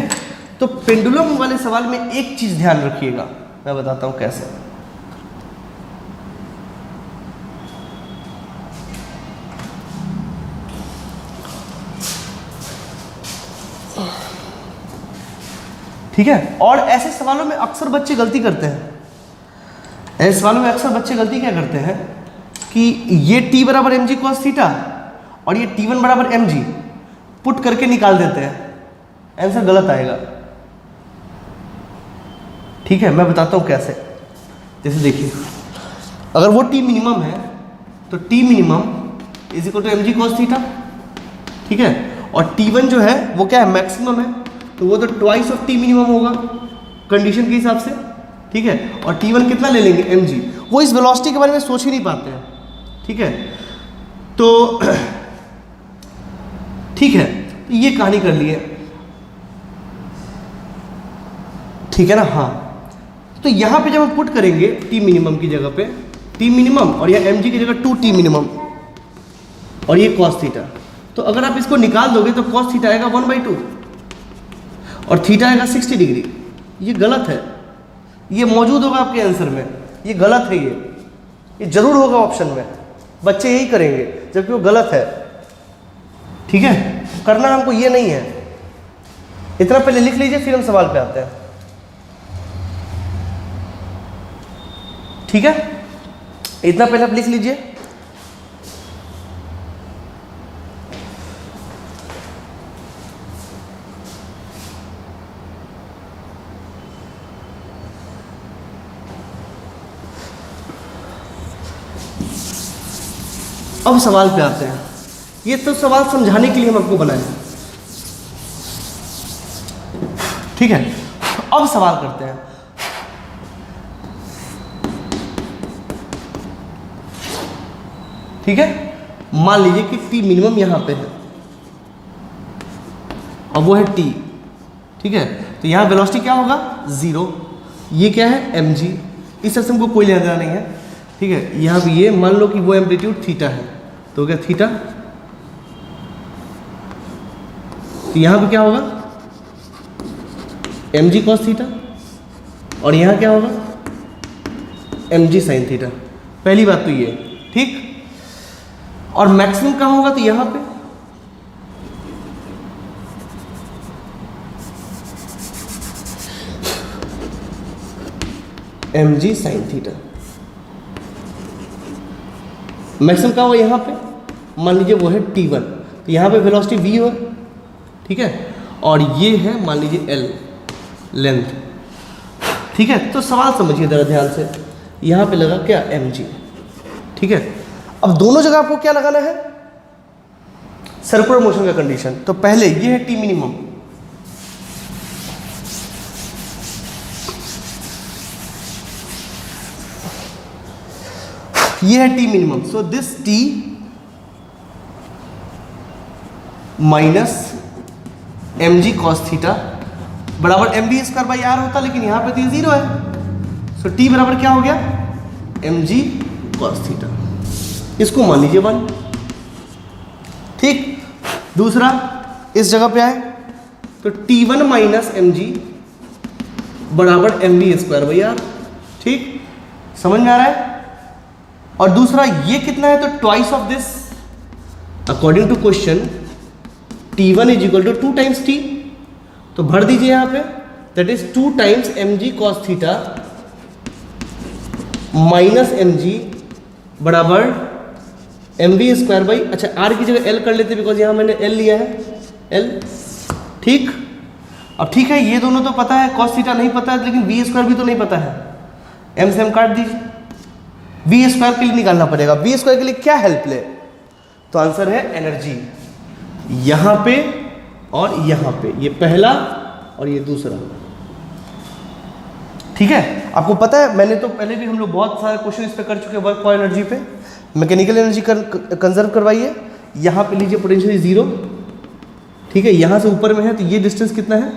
तो पेंडुलम वाले सवाल में एक चीज ध्यान रखिएगा, मैं बताता हूं कैसे। ठीक है। और ऐसे सवालों में अक्सर बच्चे गलती करते हैं, ऐसे सवालों में अक्सर बच्चे गलती क्या करते हैं कि ये t बराबर mg cos थीटा और ये T1 बराबर mg पुट करके निकाल देते हैं, आंसर गलत आएगा, ठीक है। मैं बताता हूँ कैसे। जैसे देखिए अगर वो t मिनिमम है तो t minimum is equal to mg cos theta, ठीक है। और T1 जो है वो क्या है, मैक्सिमम है, तो वो तो ट्वाइस ऑफ t मिनिमम होगा कंडीशन के हिसाब से, ठीक है। और T1 कितना ले लेंगे, mg। वो इस वेलोसिटी के बारे में सोच ही नहीं पाते हैं, ठीक है। तो ठीक है, ये कहानी कर लिए, ठीक है ना। हाँ, तो यहाँ पे जब हम पुट करेंगे t मिनिमम की जगह पे t मिनिमम और यह mg की जगह 2t मिनिमम और ये cos थीटा, तो अगर आप इसको निकाल दोगे तो cos थीटा आएगा 1/2 और थीटा आएगा 60 डिग्री। ये गलत है, ये मौजूद होगा आपके आंसर में, ये गलत है, ये जरूर होगा ऑप्शन में, बच्चे यही करेंगे जबकि वो गलत है, ठीक है। करना हमको ये नहीं है, इतना पहले लिख लीजिए फिर हम सवाल पे आते हैं, ठीक है। इतना पहले आप लिख लीजिए। अब सवाल पे आते हैं। ये तो सवाल समझाने के लिए हम आपको बनाए, ठीक है। अब सवाल करते हैं। ठीक है, मान लीजिए कि t मिनिमम यहां पे है और वो है t, ठीक है। तो यहां वेलोसिटी क्या होगा, 0। ये क्या है, mg। इस तरह से हमको कोई लेना देना नहीं है, ठीक है। यहाँ भी ये मान लो कि वो एम्पलीट्यूड थीटा है, तो क्या थीटा, तो यहाँ पे क्या होगा, mg cos थीटा, और यहाँ क्या होगा, mg sin थीटा। पहली बात तो ये, ठीक। और मैक्सिमम कहाँ होगा, तो यहाँ पे mg sin थीटा। मैक्सिमम कहाँ होगा, यहाँ पे मान लीजिए वो है T1, तो यहाँ पे वेलोसिटी v हो, ठीक है। और ये है मान लीजिए L लेंथ, ठीक है। तो सवाल समझिए जरा ध्यान से, यहाँ पे लगा क्या, mg, ठीक है। अब दोनों जगह आपको क्या लगाना है, सर्कुलर मोशन का कंडीशन। तो पहले ये है t मिनिमम, ये है t minimum. So this t minus mg cos theta बराबर mv स्क्वायर बाई आर होता, लेकिन यहाँ पे तो 0 है। सो t बराबर क्या हो गया, mg कॉस थीटा, इसको मान लीजिए 1। ठीक, दूसरा इस जगह पे आए तो T1 माइनस एम जी बराबर एम वी स्क्वायर भैया। ठीक, समझ में आ रहा है। और दूसरा ये कितना है, तो twice of this according to question T1 is equal to 2 times T, तो भर दीजिए यहाँ पे, that is 2 times M ji cos theta minus M G बराबर एम वी स्क्वायर बाई, अच्छा आर की जगह एल कर लेते बिकॉज यहाँ मैंने एल लिया है, एल। ठीक, अब ठीक है, ये दोनों तो पता है, कॉस थीटा नहीं पता है, लेकिन वी स्क्वायर भी तो नहीं पता है, एम से एम काट दीजिए। वी स्क्वायर के लिए निकालना पड़ेगा, वी स्क्वायर के लिए क्या हेल्प ले, तो आंसर है एनर्जी, यहां पे और यहां पे, ये पहला और ये दूसरा। ठीक है, आपको पता है मैंने तो पहले भी हम लोग बहुत सारे क्वेश्चन इस पे कर चुके हैं, वर्क फॉर एनर्जी पे। मैकेनिकल एनर्जी कंजर्व करवाइए, यहां पे लीजिए पोटेंशियल 0। ठीक है, यहां से ऊपर में है तो ये डिस्टेंस कितना है,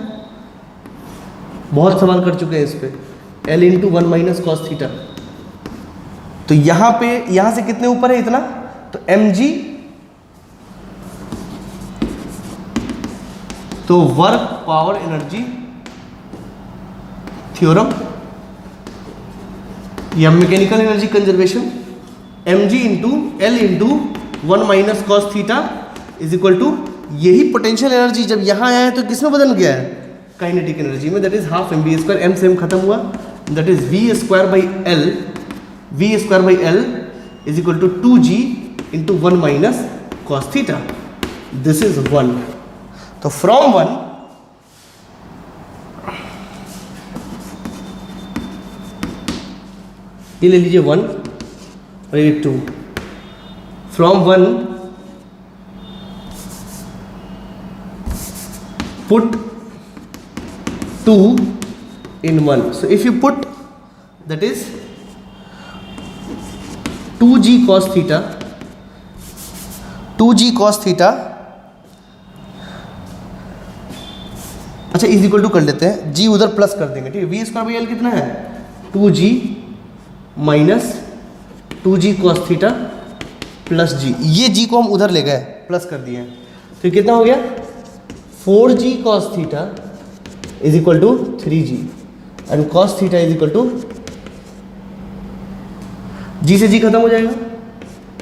बहुत सवाल कर चुके हैं इस पे, L into 1 minus cos theta. तो यहां पे, यहां से कितने ऊपर है, इतना, तो mg, तो वर्क पावर एनर्जी थ्योरम या mechanical energy conservation, mg into L into 1 minus cos theta is equal to, यही पोटेंशियल एनर्जी जब यहां आया है तो किसमें बदल गया है, काइनेटिक एनर्जी में, that is half m we square, m से एम खत्म हुआ, that is v square by l, v square by l is equal to 2g into 1 minus cos theta, this is 1। तो फ्रॉम 1 ये ले लीजिए 1 और ये 2, from 1 put 2 in 1, so if you put, that is 2g cos theta, 2g cos theta, अच्छा इज इक्वल टू कर लेते हैं, g उधर प्लस कर देंगे। ठीक है, वी स्क्वायर बाई एल कितना है, 2g minus 2g cos theta plus g, ये g को हम उधर ले गए प्लस कर दिए, तो ये कितना हो गया, 4g cos theta is equal to 3g and cos theta is equal to, g से g खत्म हो जाएगा,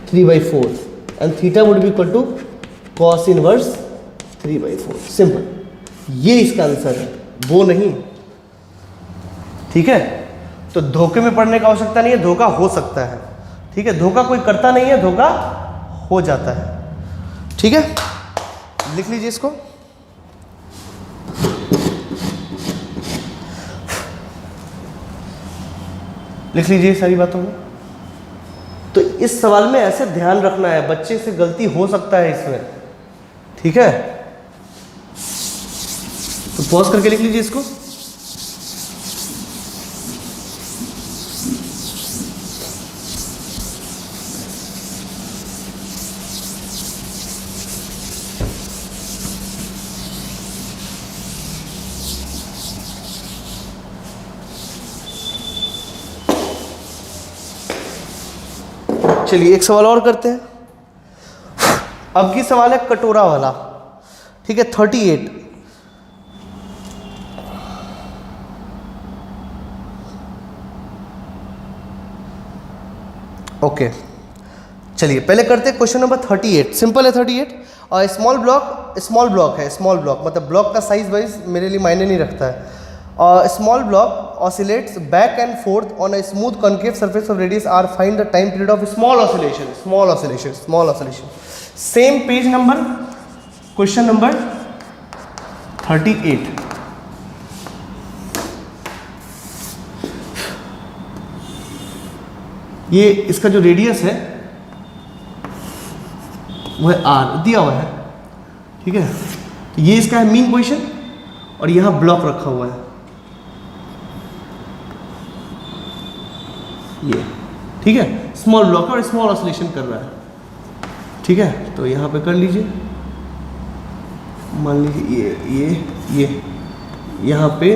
3/4 and theta would be equal to cos inverse 3/4, simple. ये इसका आंसर है, वो नहीं। ठीक है, तो धोखे में पड़ने का आवश्यकता नहीं है, धोखा हो सकता है। ठीक है, धोखा कोई करता नहीं है, धोखा हो जाता है। ठीक है, लिख लीजिए इसको, लिख लीजिए सारी बातों में। तो इस सवाल में ऐसे ध्यान रखना है, बच्चे से गलती हो सकता है इसमें। ठीक है, तो पॉज करके लिख लीजिए इसको। चलिए एक सवाल और करते हैं। अब की सवाल है कटोरा वाला। ठीक है, 38। ओके, चलिए पहले करते हैं क्वेश्चन नंबर 38। सिंपल है 38। और स्मॉल ब्लॉक है, स्मॉल ब्लॉक मतलब ब्लॉक का साइज वाइज मेरे लिए मायने नहीं रखता है। Small block oscillates back and forth on a smooth concave surface of radius r, find the time period of small oscillation. Same page number, question number 38। ये इसका जो रेडियस है वो है r, दिया हुआ है। ठीक है, तो ये इसका है मीन पोजीशन और यहाँ ब्लॉक रखा हुआ है ये। ठीक है, स्मॉल ब्लॉक और स्मॉल ऑसिलेशन कर रहा है। ठीक है, तो यहाँ पे कर लीजिए, मान लीजिए ये यहाँ पे,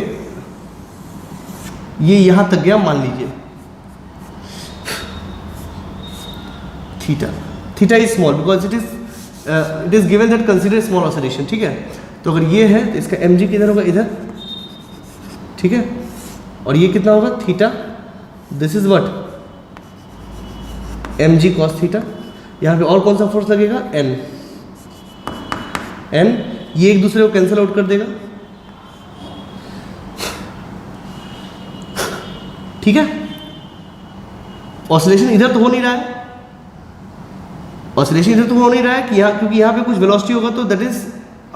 ये यहाँ तक गया मान लीजिए। Theta, theta is small because it is given that consider small oscillation, ठीक है। तो अगर ये है तो इसका एम जी किधर होगा, इधर, ठीक है। और ये कितना होगा, theta, this is what, m ji cos theta. यहाँ पे और कौन सा फोर्स लगेगा, एन, एन, ये एक दूसरे को कैंसिल आउट कर देगा, ठीक है। ऑसिलेशन इधर तो हो नहीं रहा है, ऑसिलेशन इधर तो हो नहीं रहा है कि यहाँ, क्योंकि यहाँ पे कुछ वेलोसिटी होगा तो दैट इज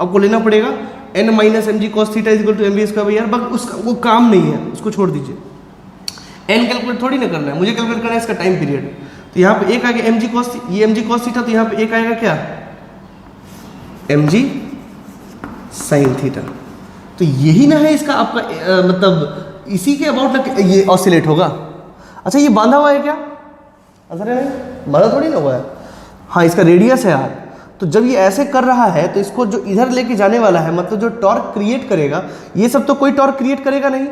आपको लेना पड़ेगा n minus M G cos theta is equal to m v square by r, but उसका वो काम नहीं है, उसको छोड़ दीजिए। एन कैलकुलेट थोड़ी ना करना है, मुझे कैलकुलेट करना है इसका टाइम पीरियड। तो यहाँ पे एक आ गया एम जी कॉस, ये एम जी कॉस थीटा, तो यहाँ पे एक आएगा क्या, एम जी साइन थीटा। तो यही ना है इसका आपका मतलब इसी के अबाउट ना ये ऑसिलेट होगा। अच्छा ये बांधा हुआ है क्या, अगर नहीं बांधा थोड़ी ना हुआ है, हाँ इसका रेडियस है यार। तो जब ये ऐसे कर रहा है तो इसको जो इधर लेके जाने वाला है, मतलब जो टॉर्क क्रिएट करेगा, ये सब तो कोई टॉर्क क्रिएट करेगा नहीं,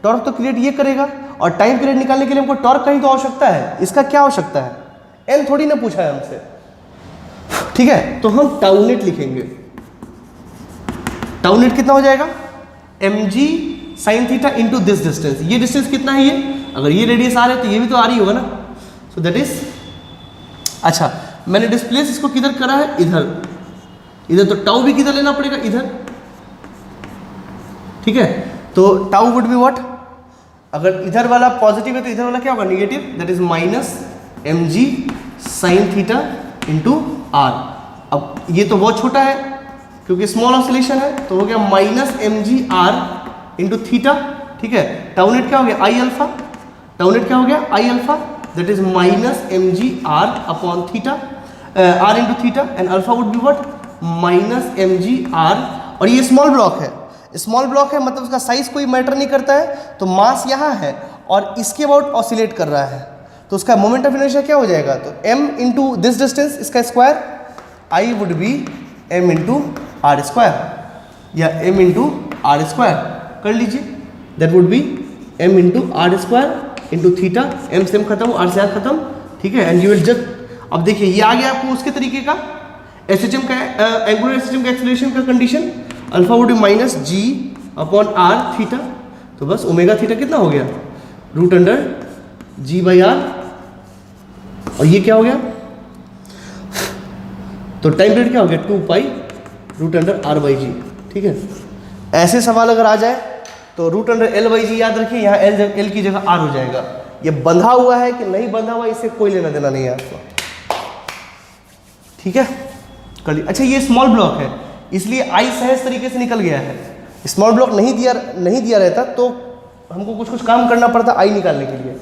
टॉर्क तो क्रिएट ये करेगा। और टाइम पीरियड निकालने के लिए हमको टॉर्क का ही तो आवश्यकता है, इसका क्या आवश्यकता है, एन थोड़ी ना पूछा है हमसे, ठीक है। तो हम टाउ नेट लिखेंगे, टाउ नेट कितना हो जाएगा, m g sine theta into this distance. ये डिस्टेंस कितना है, ये अगर ये रेडियस आर है तो ये भी तो आर ही होगा ना, सो दैट इज, अच्छा मैंने डिस्प्लेस इसको किधर करा है, इधर, इधर तो टाउ भी किधर लेना पड़ेगा, इधर, ठीक है। तो टाउ वुड बी व्हाट, अगर इधर वाला पॉजिटिव है तो इधर वाला क्या होगा, negative, that is minus M g sine theta into r. अब ये तो बहुत छोटा है क्योंकि स्मॉल ऑसिलेशन है, तो हो गया minus M g r into theta, ठीक है। टाउ नेट क्या हो गया, आई अल्फा, टाउ नेट क्या हो गया, I alpha, that is minus M g r upon theta, r into theta, and alpha would be what, minus M g r. और ये स्मॉल ब्लॉक है, स्मॉल ब्लॉक है मतलब उसका साइज कोई मैटर नहीं करता है, तो मास यहाँ है और इसके अबाउट ऑसिलेट कर रहा है, तो उसका मोमेंट ऑफ इनर्शिया क्या हो जाएगा, तो m इंटू दिस डिस्टेंस, इसका square, I would be m into r square, या m इंटू आर स्क्वायर कर लीजिए, that would be m into r square into theta, m से m खत्म, r से r खत्म, ठीक है। एंड यू विल जस्ट, अब देखिए ये आ गया आपको उसके तरीके का एसएचएम का, एंगुलर एसएचएम का एक्सेलरेशन का condition, alpha would be minus g upon r theta, तो बस ओमेगा थीटा कितना हो गया, root under g by r, और ये क्या हो गया, तो टाइम पीरियड क्या हो गया, 2 pi root under R by G, ठीक है। ऐसे सवाल अगर आ जाए तो root under L by G याद रखिए, यहाँ एल की जगह आर हो जाएगा। ये बंधा हुआ है कि नहीं बंधा हुआ, इससे कोई लेना देना नहीं है आपको, ठीक है, कर ली। अच्छा ये स्मॉल ब्लॉक है इसलिए आई सहज तरीके से निकल गया है, स्मॉल ब्लॉक नहीं दिया रहता तो हमको कुछ काम करना पड़ता आई निकालने के लिए,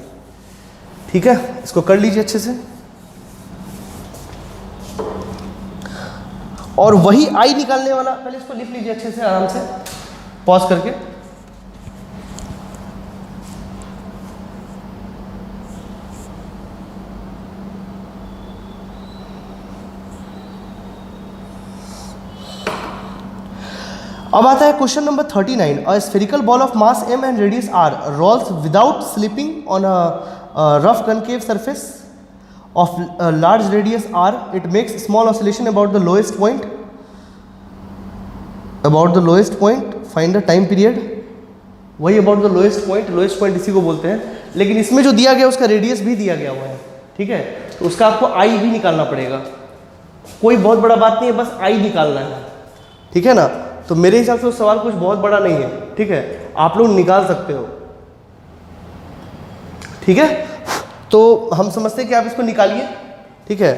ठीक है। इसको कर लीजिए अच्छे से, और वही आई निकालने वाला, पहले इसको लिख लीजिए अच्छे से आराम से पॉज करके। अब आता है question number 39, a spherical ball of mass m and radius r rolls without slipping on a rough concave surface of large radius r, it makes small oscillation about the lowest point, find the time period। वही about the lowest point इसी को बोलते हैं, लेकिन इसमें जो दिया गया उसका रेडियस भी दिया गया हुआ है, ठीक है। तो उसका आपको आई भी निकालना पड़ेगा, कोई बहुत बड़ा बात नहीं है, बस आई निकालना है, ठीक है ना। तो मेरे हिसाब से वो सवाल कुछ बहुत बड़ा नहीं है, ठीक है, आप लोग निकाल सकते हो, ठीक है। तो हम समझते हैं कि आप इसको निकालिए, ठीक है।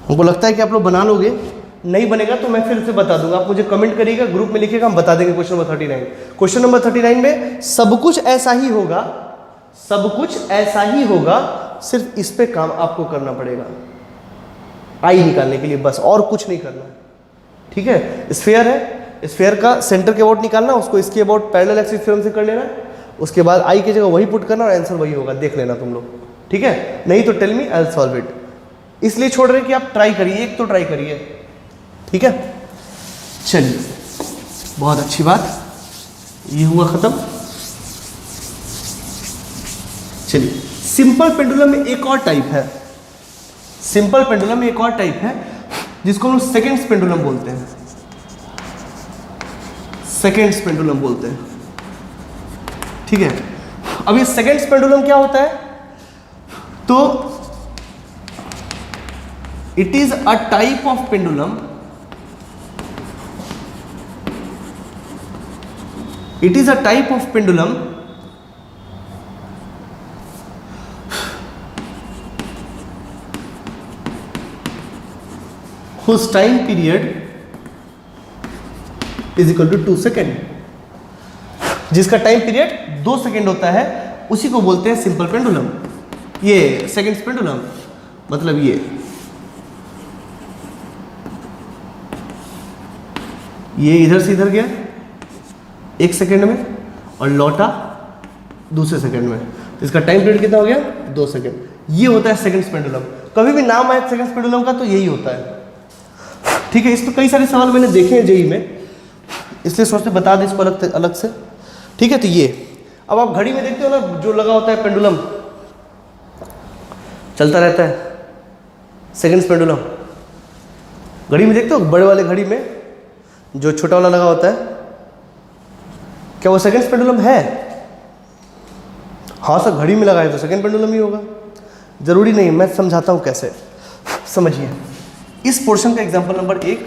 हमको लगता है कि आप लोग बना लोगे, नहीं बनेगा तो मैं फिर से बता दूंगा, आप मुझे कमेंट करिएगा, ग्रुप में लिखिएगा, हम बता देंगे। क्वेश्चन नंबर 39, क्वेश्चन नंबर 39 में सब कुछ ऐसा ही होगा, सिर्फ इस पे काम आपको करना पड़ेगा आई निकालने के लिए, बस और कुछ नहीं करना, ठीक है। स्फीयर है, स्फीयर का सेंटर के अबाउट निकालना, उसको इसके अबाउट पैरेलल एक्सिस थ्योरम से कर लेना, उसके बाद आई की जगह वही पुट करना और आंसर वही होगा, देख लेना तुम लोग, ठीक है। नहीं तो tell me, I will solve it, इसलिए छोड़ रहे कि आप ट्राई करिए, एक तो ट्राई करिए, ठीक है। चलिए बहुत अच्छी बात, ये हुआ खत्म। चलिए सिंपल पेंडुलम में एक और टाइप है, सिंपल पेंडुलम एक और टाइप है जिसको हम लोग सेकेंड्स पेंडुलम बोलते हैं, सेकेंड्स पेंडुलम बोलते हैं, ठीक है। अब ये सेकेंड्स पेंडुलम क्या होता है, तो it is a type of pendulum, it is a type of pendulum whose time period is equal to 2 second, जिसका टाइम पीरियड 2 सेकेंड होता है, उसी को बोलते हैं सिंपल पेंडुलम। ये सेकेंड्स पेंडुलम मतलब ये इधर से इधर गया 1 सेकेंड में और लौटा दूसरे सेकेंड में, तो इसका टाइम पीरियड कितना हो गया 2 सेकेंड। ये होता है सेकेंड्स पेंडुलम। कभी भी नाम आए सेकेंड्स पेंडुलम का तो यही होता है, ठीक है। इस पर कई सारे सवाल मैंने देखे हैं जेई में, इसलिए सोचते बता दें इसको अलग से, ठीक है। तो ये अब आप घड़ी में देखते हो ना, जो लगा होता है पेंडुलम चलता रहता है, सेकेंड्स पेंडुलम। घड़ी में देखते हो, बड़े वाले घड़ी में जो छोटा वाला लगा होता है, क्या वो सेकेंड्स पेंडुलम है? हाँ सर, घड़ी में लगा है तो सेकेंड पेंडुलम ही होगा, जरूरी नहीं। मैं समझाता हूँ कैसे, समझिए। इस पोर्शन का example number 1,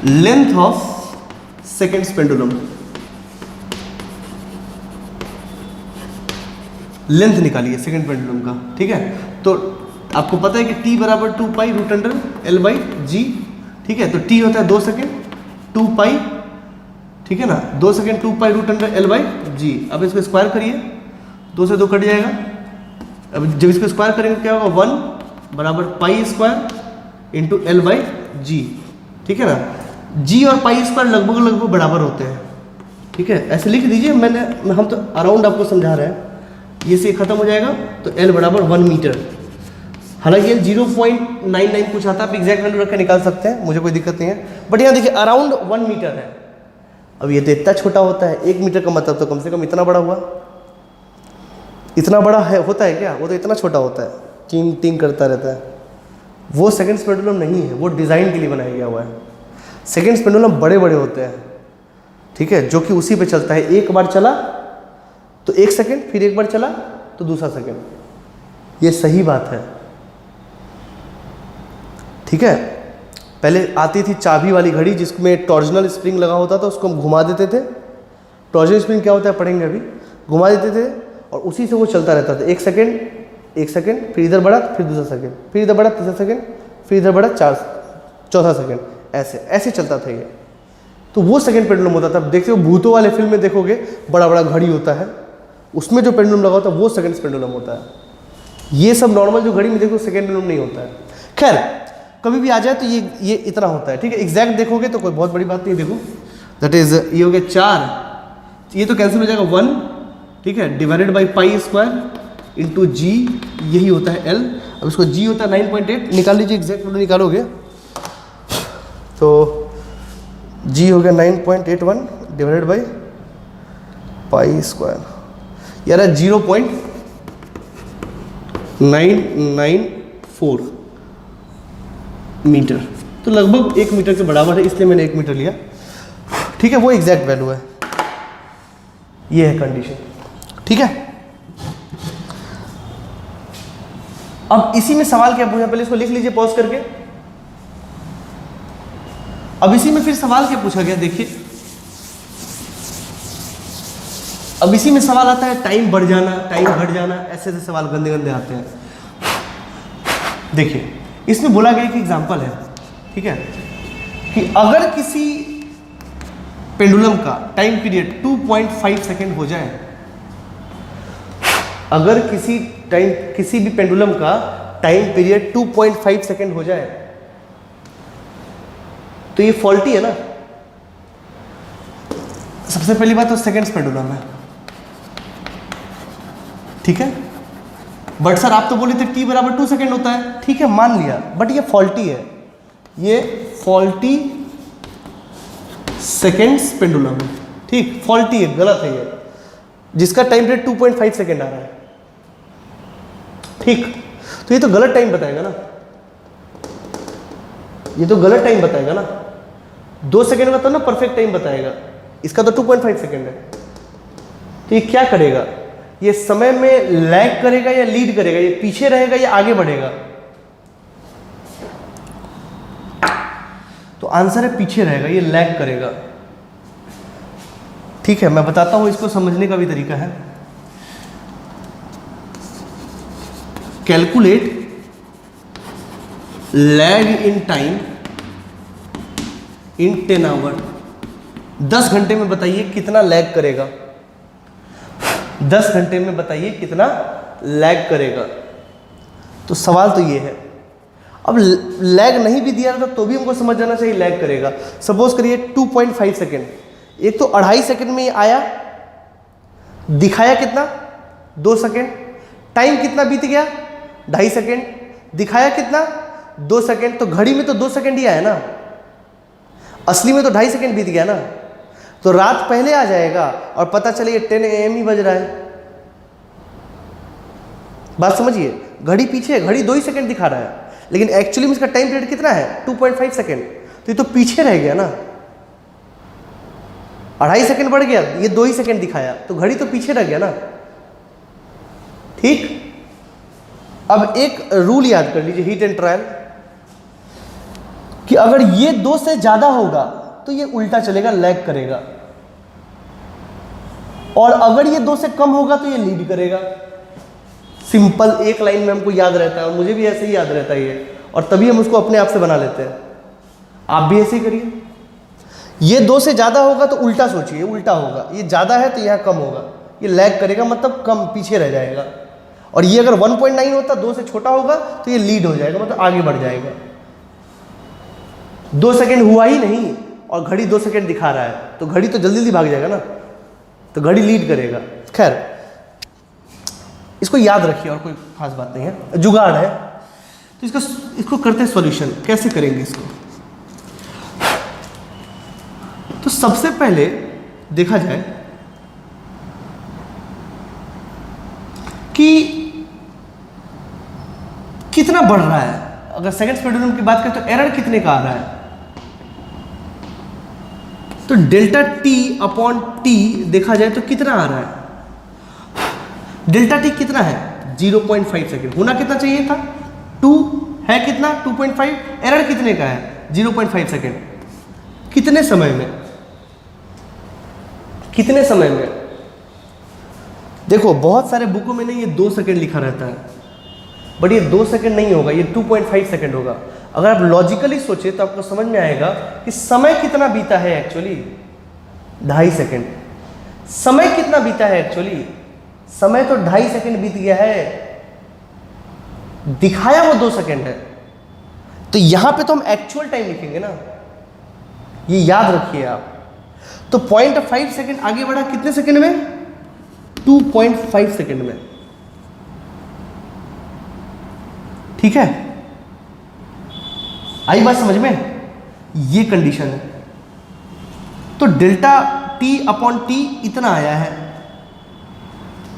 length of seconds pendulum, length निकालिए सेकेंड पेंडुलम का, ठीक है। तो आपको पता है कि t बराबर 2 पाई रूट अंडर L/G, ठीक है। तो t होता है 2 सेकेंड, 2 पाई, ठीक है ना, 2 second 2 pi root under L/G। अब इसको स्क्वायर करिए, 2 से 2 कट जाएगा। अब जब इसको स्क्वायर करेंगे क्या होगा, 1 बराबर पाई स्क्वायर इंटू L/G, ठीक है ना। g और पाई स्क्वायर लगभग बराबर होते हैं, ठीक है। ऐसे लिख दीजिए, हम तो अराउंड आपको समझा रहे हैं। ये से खत्म हो जाएगा तो L बराबर 1 मीटर। हालांकि L 0.99 कुछ आता है, आप एग्जैक्ट वैल्यू रख के निकाल सकते हैं, मुझे कोई दिक्कत नहीं है। बट यहाँ देखिए अराउंड 1 मीटर है। अब ये तो इतना छोटा होता है, 1 मीटर का मतलब तो कम से कम इतना बड़ा हुआ। इतना बड़ा है होता है क्या? वो तो इतना छोटा होता है, टिंग टिंग करता रहता है। वो सेकेंड्स पेंडुलम नहीं है, वो डिज़ाइन के लिए बनाया गया हुआ है। सेकेंड्स पेंडुलम बड़े बड़े होते हैं, ठीक है, जो कि उसी पे चलता है। एक बार चला तो 1 सेकेंड, फिर एक बार चला तो दूसरा सेकेंड। ये सही बात है, ठीक है। पहले आती थी चाबी वाली घड़ी जिसमें टॉर्जनल स्प्रिंग लगा होता था, उसको हम घुमा देते थे। टॉर्जनल स्प्रिंग क्या होता है पढ़ेंगे अभी। घुमा देते थे और उसी से वो चलता रहता था। 1 सेकेंड, फिर इधर बढ़ा, फिर दूसरा सेकेंड, फिर इधर बढ़ा, तीसरा सेकेंड, फिर इधर बढ़ा, चौथा सेकेंड, ऐसे चलता था ये। तो वो सेकेंड पेंडुलम होता था। देखते हो भूतों वाले फिल्म में देखोगे, बड़ा बड़ा घड़ी होता है, उसमें जो पेंडुलम लगा होता है वो सेकेंड्स पेंडुलम होता है। ये सब नॉर्मल जो घड़ी में देखो सेकेंड पेंडुलम नहीं होता है। खैर कभी भी आ जाए तो ये इतना होता है, ठीक है। एग्जैक्ट देखोगे तो कोई बहुत बड़ी बात नहीं। देखो दैट इज ये हो गया 4, ये तो कैंसिल हो जाएगा 1, ठीक है, divided by pi square into G, यही होता है L। अब इसको G होता है 9.8, निकाल लीजिए, एग्जैक्ट वैल्यू निकालोगे तो G हो गया 9.81 डिवाइडेड बाई पाई स्क्वायर, यार 0.994 मीटर, तो लगभग 1 मीटर के बराबर है, इसलिए मैंने 1 मीटर लिया, ठीक है। वो एग्जैक्ट वैल्यू है, ये है कंडीशन, ठीक है। अब इसी में सवाल क्या पूछा, पहले इसको लिख लीजिए पॉज करके। अब इसी में फिर सवाल क्या पूछा गया, देखिए। अब इसी में सवाल आता है टाइम बढ़ जाना, टाइम घट जाना, ऐसे ऐसे सवाल गंदे गंदे आते हैं। देखिए इसमें बोला गया कि एग्जांपल है, ठीक है, कि अगर किसी पेंडुलम का टाइम पीरियड 2.5 सेकेंड हो जाए, अगर किसी भी पेंडुलम का टाइम पीरियड 2.5 सेकेंड हो जाए तो ये फॉल्टी है ना। सबसे पहली बात तो सेकेंड्स पेंडुलम है, ठीक है। बट सर आप तो बोले थे t बराबर 2 सेकेंड होता है, ठीक है मान लिया, बट ये फॉल्टी है, ये फॉल्टी सेकेंड्स पेंडुलम है, ठीक, फॉल्टी है, गलत है ये, जिसका टाइम पीरियड 2.5 सेकेंड आ रहा है, ठीक, तो ये तो गलत टाइम बताएगा ना, ये तो गलत टाइम बताएगा ना। 2 सेकेंड का तो ना परफेक्ट टाइम बताएगा, इसका तो 2.5 सेकेंड है। तो ये क्या करेगा, ये समय में लैग करेगा या लीड करेगा, ये पीछे रहेगा या आगे बढ़ेगा? तो आंसर है पीछे रहेगा, ये लैग करेगा। ठीक है, मैं बताता हूं, इसको समझने का भी तरीका है। Calculate lag in time in 10 hour. 10 घंटे में बताइए कितना लैग करेगा, 10 घंटे में बताइए कितना लैग करेगा। तो सवाल तो ये है। अब लैग नहीं भी दिया था तो भी हमको समझ जाना चाहिए लैग करेगा। सपोज करिए 2.5 सेकेंड, एक तो 2.5 सेकेंड में ये आया, दिखाया कितना 2 सेकेंड, टाइम कितना बीत गया 2.5 सेकेंड, दिखाया कितना 2 सेकेंड, तो घड़ी में तो 2 सेकेंड ही आया ना, असली में तो 2.5 सेकेंड बीत गया ना। तो रात पहले आ जाएगा और पता चले 10 AM ही बज रहा है। बात समझिए, घड़ी पीछे है, घड़ी 2 ही सेकेंड दिखा रहा है, लेकिन एक्चुअली में इसका टाइम पीरियड कितना है 2.5 सेकेंड, तो ये तो पीछे रह गया ना। 2.5 सेकेंड बढ़ गया, ये 2 ही सेकेंड दिखाया, तो घड़ी तो पीछे रह गया ना। ठीक, अब एक रूल याद कर लीजिए हीट एंड ट्रायल, कि अगर ये 2 से ज्यादा होगा तो ये उल्टा चलेगा, लैग करेगा, और अगर ये 2 से कम होगा तो ये लीड करेगा। सिंपल, एक लाइन में हमको याद रहता है, और मुझे भी ऐसे ही याद रहता है ये, और तभी हम उसको अपने आप से बना लेते हैं। आप भी ऐसे ही करिए। ये 2 से ज्यादा होगा तो उल्टा सोचिए, उल्टा होगा, ये ज्यादा है तो यह कम होगा, ये लैग करेगा, मतलब कम पीछे रह जाएगा। और ये अगर 1.9 होता, 2 से छोटा होगा तो ये लीड हो जाएगा, मतलब आगे बढ़ जाएगा। 2 सेकेंड हुआ ही नहीं और घड़ी 2 सेकेंड दिखा रहा है, तो घड़ी तो जल्दी जल्दी भाग जाएगा ना, तो घड़ी लीड करेगा। खैर, इसको याद रखिए, और कोई खास बात नहीं है, जुगाड़ है। तो इसको करते हैं सॉल्यूशन। कैसे करेंगे इसको? तो सबसे पहले देखा जाए कि कितना बढ़ रहा है। अगर सेकंड्स पेंडुलम की बात करें तो एरर कितने का आ रहा है, तो डेल्टा टी अपॉन टी देखा जाए तो कितना आ रहा है। डेल्टा टी कितना है 0.5 सेकेंड, होना कितना चाहिए था 2 है, कितना 2.5, एरर कितने का है 0.5 सेकेंड। कितने समय में, कितने समय में? देखो बहुत सारे बुकों में नहीं ये 2 सेकेंड लिखा रहता है, बट ये 2 सेकेंड नहीं होगा, ये 2.5 सेकेंड होगा। अगर आप लॉजिकली सोचे तो आपको समझ में आएगा कि समय कितना बीता है एक्चुअली 2.5 सेकेंड। समय कितना बीता है एक्चुअली, समय तो 2.5 सेकेंड बीत गया है, दिखाया वो 2 सेकेंड है। तो यहां पे तो हम एक्चुअल टाइम लिखेंगे ना, ये याद रखिए आप। तो 0.5 सेकेंड आगे बढ़ा कितने सेकेंड में 2.5 सेकेंड में। ठीक है, आई बात समझ में? ये कंडीशन है। तो डेल्टा टी अपॉन टी इतना आया है।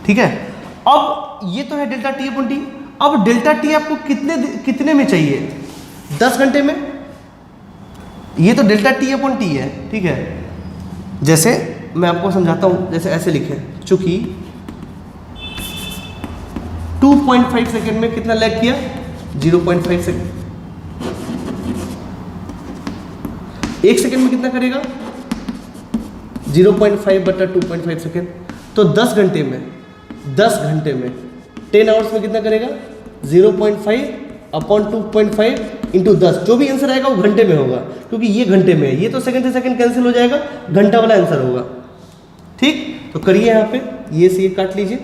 ठीक है, अब ये तो है डेल्टा टी अपॉन टी। अब डेल्टा टी आपको कितने में चाहिए 10 घंटे में। ये तो डेल्टा टी अपॉन टी है। ठीक है, जैसे मैं आपको समझाता हूं, जैसे ऐसे लिखे, चूंकि 2.5 सेकेंड में कितना लैग किया 0.5 सेकेंड, 1 सेकेंड में कितना करेगा 0.5 बटा 2.5 सेकेंड। तो 10 घंटे में 10 आवर्स में कितना करेगा 0.5 अपॉन 2.5 इंटू 10। जो भी आंसर आएगा वो घंटे में होगा, क्योंकि ये घंटे में है, ये तो सेकंड से सेकंड कैंसिल हो जाएगा, घंटा वाला आंसर होगा। ठीक, तो करिए यहाँ पे ये से ये काट लीजिए।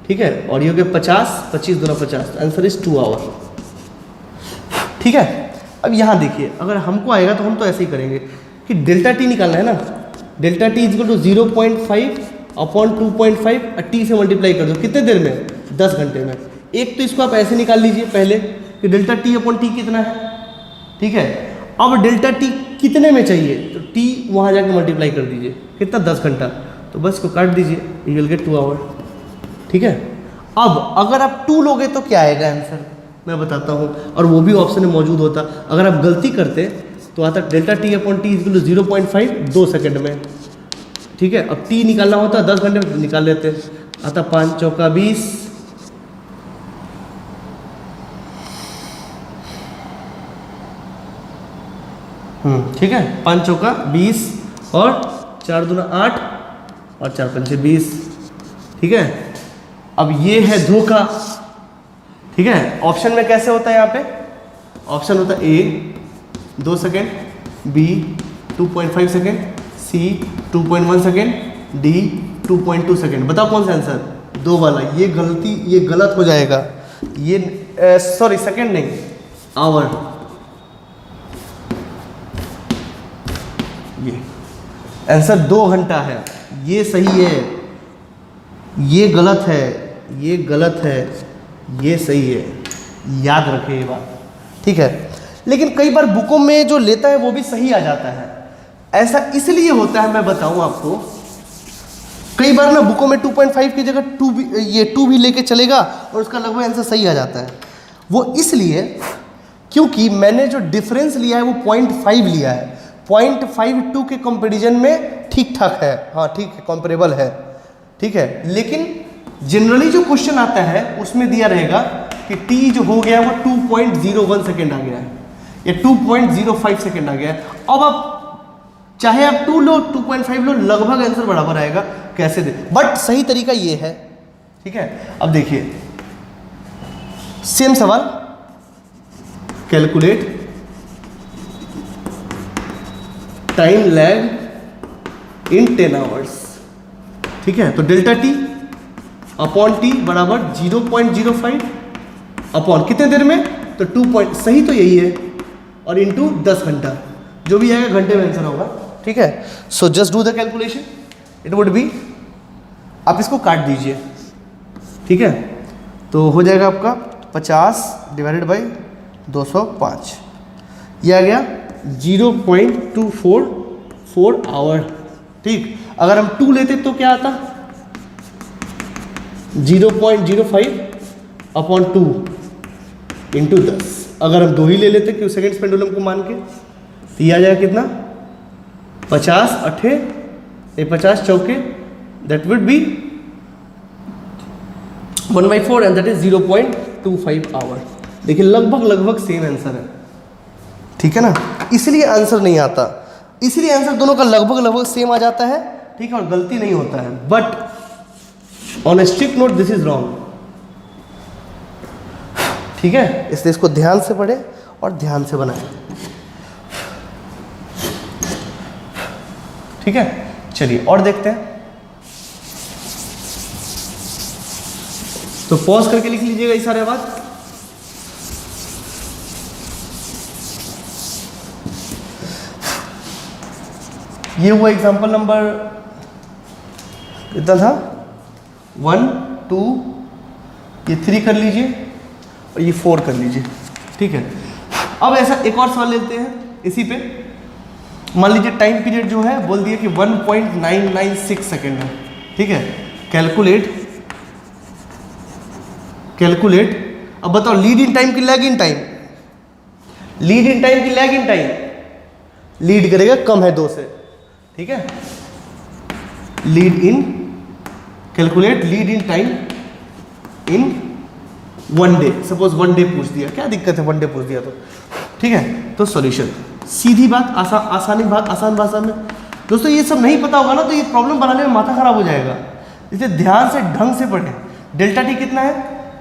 ठीक है, और ये हो गया 50, 25 दूना 50, आंसर इज 2 आवर। ठीक है, अब यहाँ देखिए, अगर हमको आएगा तो हम तो ऐसे ही करेंगे कि डेल्टा टी निकालना है ना, delta t equal to 0.5 upon 2.5 t से मल्टीप्लाई कर दो, कितने देर में 10 घंटे में। एक तो इसको आप ऐसे निकाल लीजिए पहले कि डेल्टा टी अपॉन टी कितना है। ठीक है, अब डेल्टा टी कितने में चाहिए, तो टी वहाँ जाके मल्टीप्लाई कर दीजिए, कितना 10 घंटा, तो बस इसको काट दीजिए, यू विल गेट 2 आवर। ठीक है, अब अगर आप 2 लोगे तो क्या आएगा आंसर, मैं बताता हूँ, और वो भी ऑप्शन में मौजूद होता। अगर आप गलती करते तो आता delta t upon t equal to 0.5 2 second में, ठीक है। अब टी निकालना होता 10 घंटे में निकाल लेते, आता 5 चौका 20, ठीक है, 5 चौका 20 और 4 दूना 8 और 4 पंचे 20, ठीक है। अब ये है धोखा, ठीक है। ऑप्शन में कैसे होता है, यहाँ पे ऑप्शन होता है ए 2 सेकेंड, बी 2.5 सेकेंड, सी 2.1 सेकेंड, डी 2.2 सेकेंड। बताओ कौन सा आंसर, 2 वाला। ये गलती, ये गलत हो जाएगा, ये सॉरी सेकेंड नहीं, आवर। ये आंसर 2 घंटा है, ये सही है, ये गलत है, ये गलत है, ये सही है, याद रखें ये बात, ठीक है। लेकिन कई बार बुकों में जो लेता है वो भी सही आ जाता है। ऐसा इसलिए होता है, मैं बताऊं आपको, कई बार ना बुकों में 2.5 की जगह 2 भी लेके चलेगा और उसका लगभग आंसर सही आ जाता है। वो इसलिए क्योंकि मैंने जो डिफरेंस लिया है वो 0.5 लिया है। 0.52 के कंपैरिजन में ठीक ठाक है, हाँ ठीक है, कंपेरेबल है, ठीक है। लेकिन जनरली जो क्वेश्चन आता है उसमें दिया रहेगा कि टी जो हो गया वो 2.01 सेकेंड आ गया है या 2.05 सेकेंड आ गया है। अब आप चाहे आप 2 लो 2.5 लो, लगभग आंसर बराबर आएगा, कैसे दे, बट सही तरीका ये है, ठीक है। अब देखिए सेम सवाल, कैलकुलेट टाइम लैग इन 10 आवर्स, ठीक है। तो डेल्टा टी अपॉन टी बराबर 0.05 अपॉन कितने देर में, तो 2 सही तो यही है, और इंटू 10 घंटा, जो भी आएगा घंटे में आंसर होगा, ठीक है। So just do the calculation, it would be, आप इसको काट दीजिए, ठीक है। तो हो जाएगा आपका 50 डिवाइडेड बाई 205, ये आ गया 0.244 आवर, ठीक। अगर हम 2 लेते तो क्या आता, 0.05 अपॉन 2 इंटू 10। अगर हम 2 ही ले लेते क्यों सेकेंड्स पेंडुलम को मान के, तो ये आ जाएगा कितना, 50 अठे 50 चौके, that would be 1/4 and that is 0.25 hour. देखिए लगभग सेम आंसर है, ठीक है ना। इसलिए आंसर नहीं आता, इसलिए आंसर दोनों का लगभग सेम आ जाता है, ठीक है, और गलती नहीं होता है। But on A strict note this is wrong, ठीक है। इसलिए इसको ध्यान से पढ़े और ध्यान से बनाए, ठीक है। चलिए और देखते हैं, तो पॉज करके लिख लीजिएगा ये सारे बात। ये हुआ एग्जाम्पल नंबर कितना था, 1 2, ये 3 कर लीजिए और ये 4 कर लीजिए, ठीक है। अब ऐसा एक और सवाल लेते हैं इसी पे। मान लीजिए टाइम पीरियड जो है बोल दिया कि 1.996 सेकेंड है, ठीक है। कैलकुलेट, अब बताओ लीड इन टाइम की lag in time, lead in time की लैग इन टाइम, लीड करेगा कम है 2 से, ठीक है। Lead in, calculate lead in time in 1 day, suppose 1 day पूछ दिया, क्या दिक्कत है 1 डे पूछ दिया तो, ठीक है। तो सॉल्यूशन सीधी बात, आसान भाषा में। दोस्तों ये सब नहीं पता होगा ना तो ये प्रॉब्लम बनाने में माथा खराब हो जाएगा, इसलिए ध्यान से ढंग से पढ़ें। डेल्टा टी कितना है,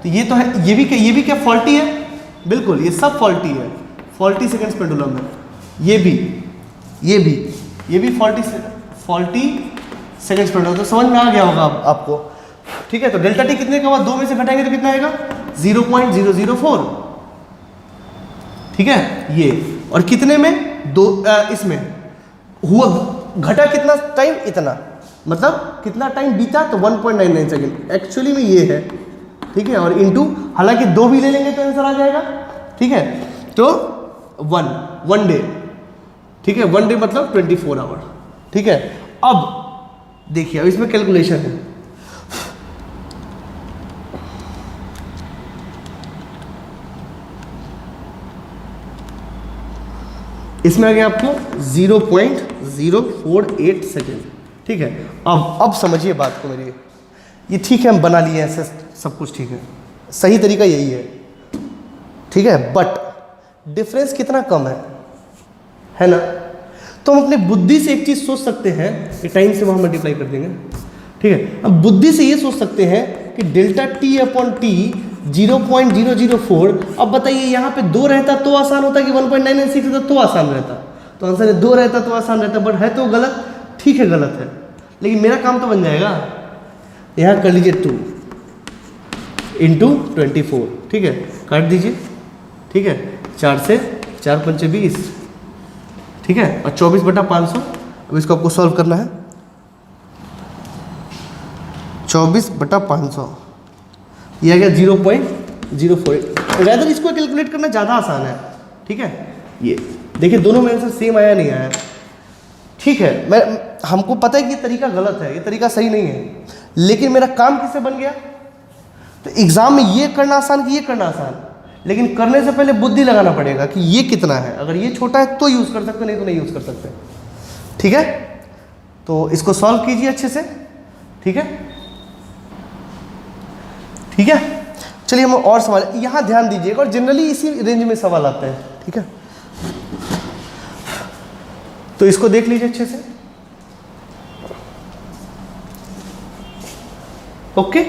तो ये तो है, ये भी क्या फॉल्टी है, बिल्कुल ये सब फॉल्टी है, फॉल्टी सेकेंड्स पेंडुलम है। ये भी फॉल्टी सेकेंड्स पेंडुलम, तो समझ में आ गया होगा आपको, ठीक है। तो डेल्टा टी कितने का हुआ, 2 में से घटाएंगे तो कितना आएगा, 0.004, ठीक है। ये और कितने में 2, इसमें हुआ घटा कितना टाइम, इतना, मतलब कितना टाइम बीता, तो 1.99 सेकेंड एक्चुअली में ये है, ठीक है। और इंटू, हालांकि 2 भी ले लेंगे तो आंसर आ जाएगा, ठीक है। तो 1 डे, ठीक है, 1 डे मतलब 24 आवर, ठीक है। अब देखिए, अब इसमें कैलकुलेशन है, इसमें आ गया आपको 0.048 सेकेंड। ठीक है, अब समझिए बात को मेरी। ये ठीक है, हम बना लिए ऐसे सब कुछ ठीक है, सही तरीका यही है, ठीक है, बट डिफरेंस कितना कम है ना। तो हम अपने बुद्धि से एक चीज़ सोच सकते हैं कि टाइम से वहाँ मल्टीप्लाई कर देंगे, ठीक है। अब बुद्धि से ये सोच सकते हैं कि डेल्टा टी अपॉन टी 0.004। अब बताइए यहाँ पे 2 रहता तो आसान होता कि 1.996 रहता तो आसान रहता। तो आंसर है 2 रहता तो आसान रहता, बट है तो गलत, ठीक है गलत है, लेकिन मेरा काम तो बन जाएगा। यहाँ कर लीजिए 2 इंटू 24, ठीक है, काट दीजिए, ठीक है, 4 से 4 पंचे 20, ठीक है, और 24/500। अब इसको आपको सॉल्व करना है। 24/500 यह आ गया 0.048। वैदर इसको कैलकुलेट करना ज़्यादा आसान है, ठीक है। ये देखिए दोनों में आंसर सेम आया नहीं आया, ठीक है। हमको पता है कि ये तरीका गलत है, ये तरीका सही नहीं है, लेकिन मेरा काम किससे बन गया। तो एग्जाम में ये करना आसान कि ये करना आसान, लेकिन करने से पहले बुद्धि लगाना पड़ेगा कि ये कितना है। अगर ये छोटा है तो यूज़ कर सकते, नहीं तो नहीं यूज़ कर सकते, ठीक है। तो इसको सॉल्व कीजिए अच्छे से, ठीक है, ठीक है। चलिए हम और सवाल यहाँ ध्यान दीजिएगा, और जनरली इसी रेंज में सवाल आते हैं, ठीक है। तो इसको देख लीजिए अच्छे से, ओके।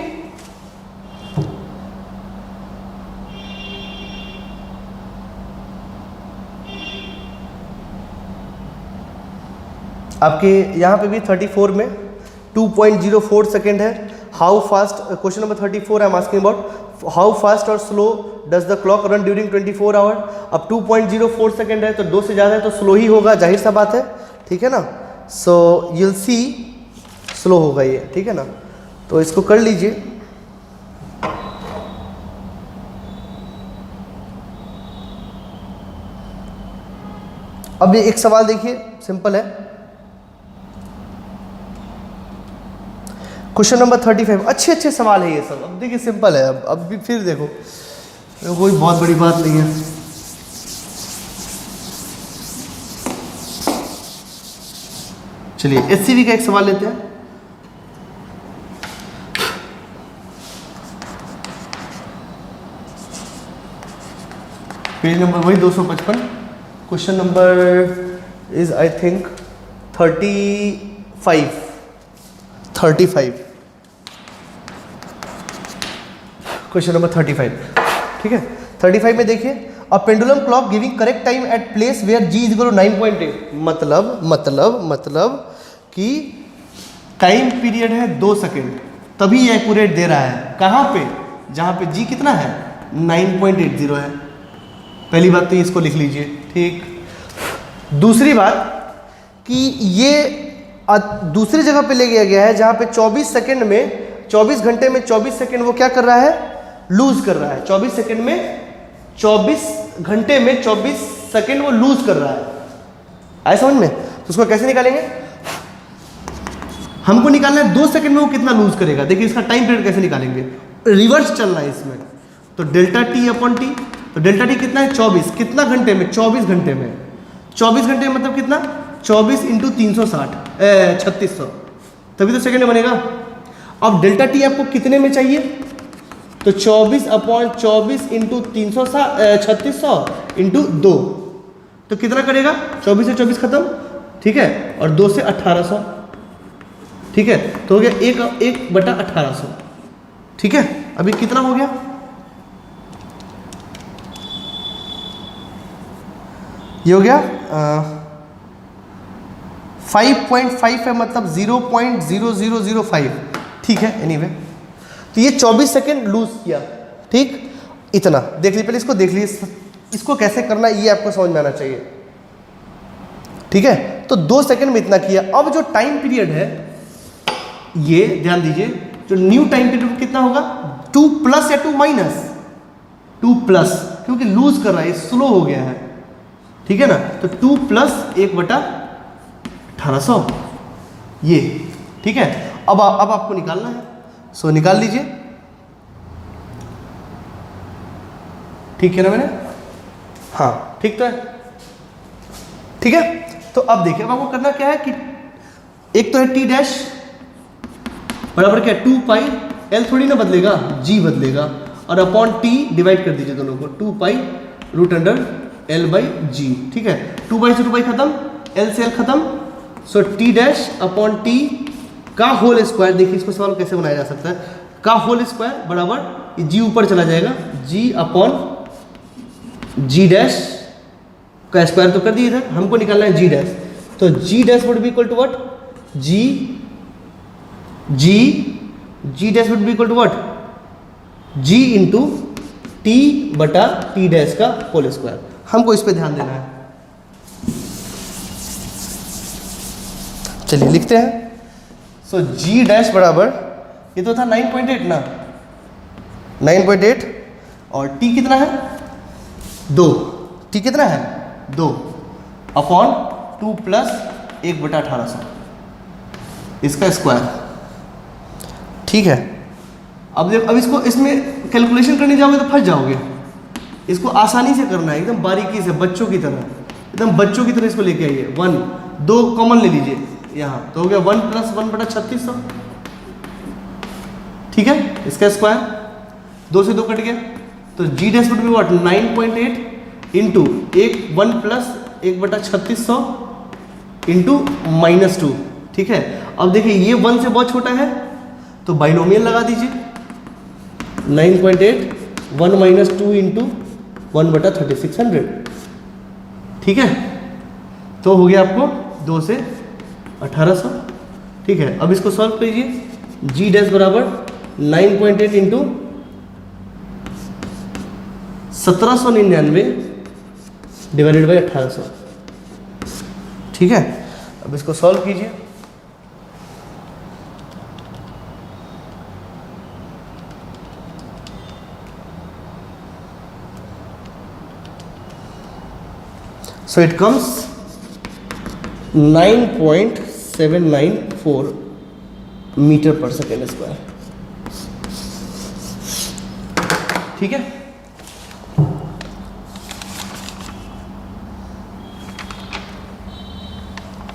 आपके यहाँ पे भी 34 में 2.04 सेकेंड है। How fast, question number 34 I am asking about how fast और slow does the clock run during 24 hour. अब 2.04 सेकेंड है तो 2 से ज़्यादा है तो स्लो ही होगा, जाहिर सा बात है, ठीक है ना। सो यूल सी स्लो होगा ये, ठीक है ना। तो इसको कर लीजिए। अब ये एक सवाल देखिए, सिंपल है, क्वेश्चन नंबर 35। अच्छे अच्छे सवाल है ये सब। अब देखिए सिंपल है, अब भी फिर देखो, कोई बहुत बड़ी बात नहीं है। चलिए एससीवी का एक सवाल लेते हैं। पेज नंबर वही 255, question number is I think 35, question number 35, ठीक है। 35 में देखिए, a pendulum clock giving correct time at place where g is equal to 9.8। मतलब कि टाइम पीरियड है 2 सेकेंड, तभी ये एक्यूरेट दे रहा है। कहाँ पे? जहाँ पे जी कितना है 9.80 है। पहली बात तो इसको लिख लीजिए, ठीक। दूसरी बात कि ये दूसरी जगह पे ले गया है जहाँ पे 24 सेकेंड में, 24 घंटे में 24 सेकेंड वो क्या कर रहा है, लूज कर रहा है। 24 सेकेंड में 24 घंटे में 24 सेकेंड वो लूज कर रहा है। आए समझ में? तो उसको कैसे निकालेंगे? हमको निकालना है 2 सेकेंड में वो कितना लूज करेगा। देखिए इसका टाइम पीरियड कैसे निकालेंगे, रिवर्स चलना है इसमें। तो डेल्टा टी अपॉन टी, तो डेल्टा टी कितना है 24, कितना घंटे में, 24 घंटे में। 24 घंटे में मतलब कितना, 24 इंटू 360 3600, तभी तो सेकेंड में बनेगा। अब डेल्टा टी आपको कितने में चाहिए, तो 24 अपॉन 24 इंटू 3600 इंटू 2, तो कितना करेगा, 24 से 24 खत्म, ठीक है, और 2 से 1800, ठीक है, तो हो गया 1/1800, ठीक है। अभी कितना हो गया, ये हो गया 5.5 है, मतलब 0.0005, ठीक है। एनीवे तो ये 24 सेकेंड लूज किया, ठीक। इतना देख लीजिए, पहले इसको देख लीजिए, इसको कैसे करना ये आपको समझ में आना चाहिए, ठीक है। तो 2 सेकेंड में इतना किया। अब जो टाइम पीरियड है, ये ध्यान दीजिए, जो न्यू टाइम पीरियड कितना होगा, 2 प्लस या 2 माइनस, 2 प्लस, क्योंकि लूज कर रहा है, स्लो हो गया है, ठीक है ना। तो 2 प्लस 1/1800 ये, ठीक है। अब आपको निकालना है, सो निकाल लीजिए, ठीक है ना मैंने, हाँ ठीक तो है। ठीक है। तो अब देखिए, अब आपको करना क्या है कि एक तो है टी डैश बराबर क्या, 2 पाई एल थोड़ी ना बदलेगा, जी बदलेगा, और अपॉन टी डिवाइड कर दीजिए दोनों को, 2 pi root under L by G. ठीक है, 2 पाई से 2 पाई खत्म, एल से एल खत्म, so T dash upon T का होल स्क्वायर। देखिए इसको सवाल कैसे बनाया जा सकता है, का होल स्क्वायर बराबर जी ऊपर चला जाएगा, जी अपॉन जी डैश का स्क्वायर तो कर दिए इधर, हमको निकालना है जी डैश, तो G dash would be equal to what, G dash would be equal to what, G into T बटा टी डैश का होल स्क्वायर। हमको इस पे ध्यान देना है। चलिए लिखते हैं। सो जी डैश बराबर, ये तो था 9.8 ना, 9.8, और टी कितना है 2, टी कितना है 2 अपॉन 2 प्लस 1 बटा 1800 इसका स्क्वायर। ठीक है, अब देखो, अब इसको इसमें कैलकुलेशन करने जाओगे तो फंस जाओगे। इसको आसानी से करना है, एकदम बारीकी से, बच्चों की तरह, एकदम बच्चों की तरह इसको लेके आइए। 1 2 कॉमन ले लीजिए यहाँ, तो हो गया 1 प्लस 1 बटा 3600। ठीक है, इसका स्क्वायर 2 से 2 कट गया, तो G dash would be what, 9.8 into 1 plus 1 बटा 3600 इंटू -2। ठीक है, अब देखिए ये 1 से बहुत छोटा है तो बाइनोमियल लगा दीजिए, 9.8 1 - 2 इंटू 1 बटा 3600। ठीक है, तो हो गया आपको 2 से 1800। ठीक है, अब इसको सॉल्व कीजिए, जी डैश बराबर 9.8 इंटू 1799 डिवाइडेड बाई 1800। ठीक है, अब इसको सॉल्व कीजिए। So it comes 9.794 metre per second square. ठीक है,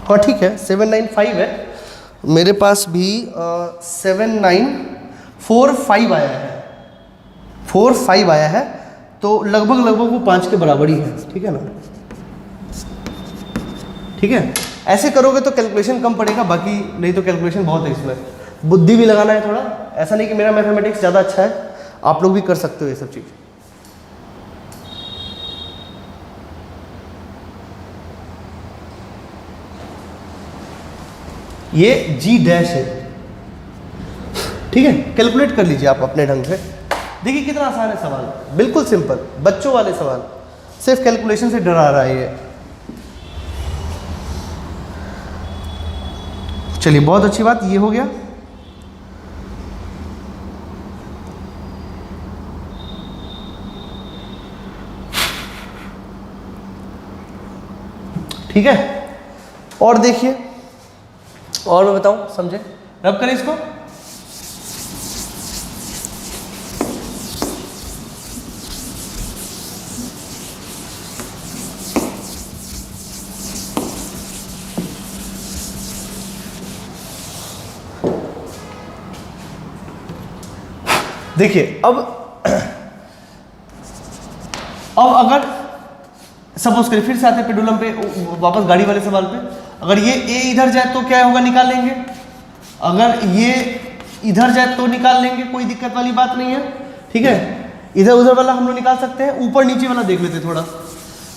हाँ ठीक है, 795 है, मेरे पास भी 7945 आया है, 45 आया है, तो लगभग वो 5 के बराबर ही है। ठीक है ना, ठीक है, ऐसे करोगे तो कैलकुलेशन कम पड़ेगा, बाकी नहीं तो कैलकुलेशन बहुत है, इसमें बुद्धि भी लगाना है थोड़ा। ऐसा नहीं कि मेरा मैथमेटिक्स ज़्यादा अच्छा है, आप लोग भी कर सकते हो ये सब चीज़। ये जी डैश है। ठीक है, कैलकुलेट कर लीजिए आप अपने ढंग से। देखिए कितना आसान है सवाल, बिल्कुल सिंपल, बच्चों वाले सवाल, सिर्फ कैलकुलेशन से डरा रहा है ये। चलिए, बहुत अच्छी बात, ये हो गया। ठीक है, और देखिए, और मैं बताऊं, समझे, रब करें इसको। देखिए अब अगर सपोज करिए, फिर से आते हैं पेंडुलम पे, वापस गाड़ी वाले सवाल पे। अगर ये ए इधर जाए तो क्या होगा, निकाल लेंगे। अगर ये इधर जाए तो निकाल लेंगे, कोई दिक्कत वाली बात नहीं है। ठीक है, इधर उधर वाला हम लोग निकाल सकते हैं, ऊपर नीचे वाला देख लेते थोड़ा।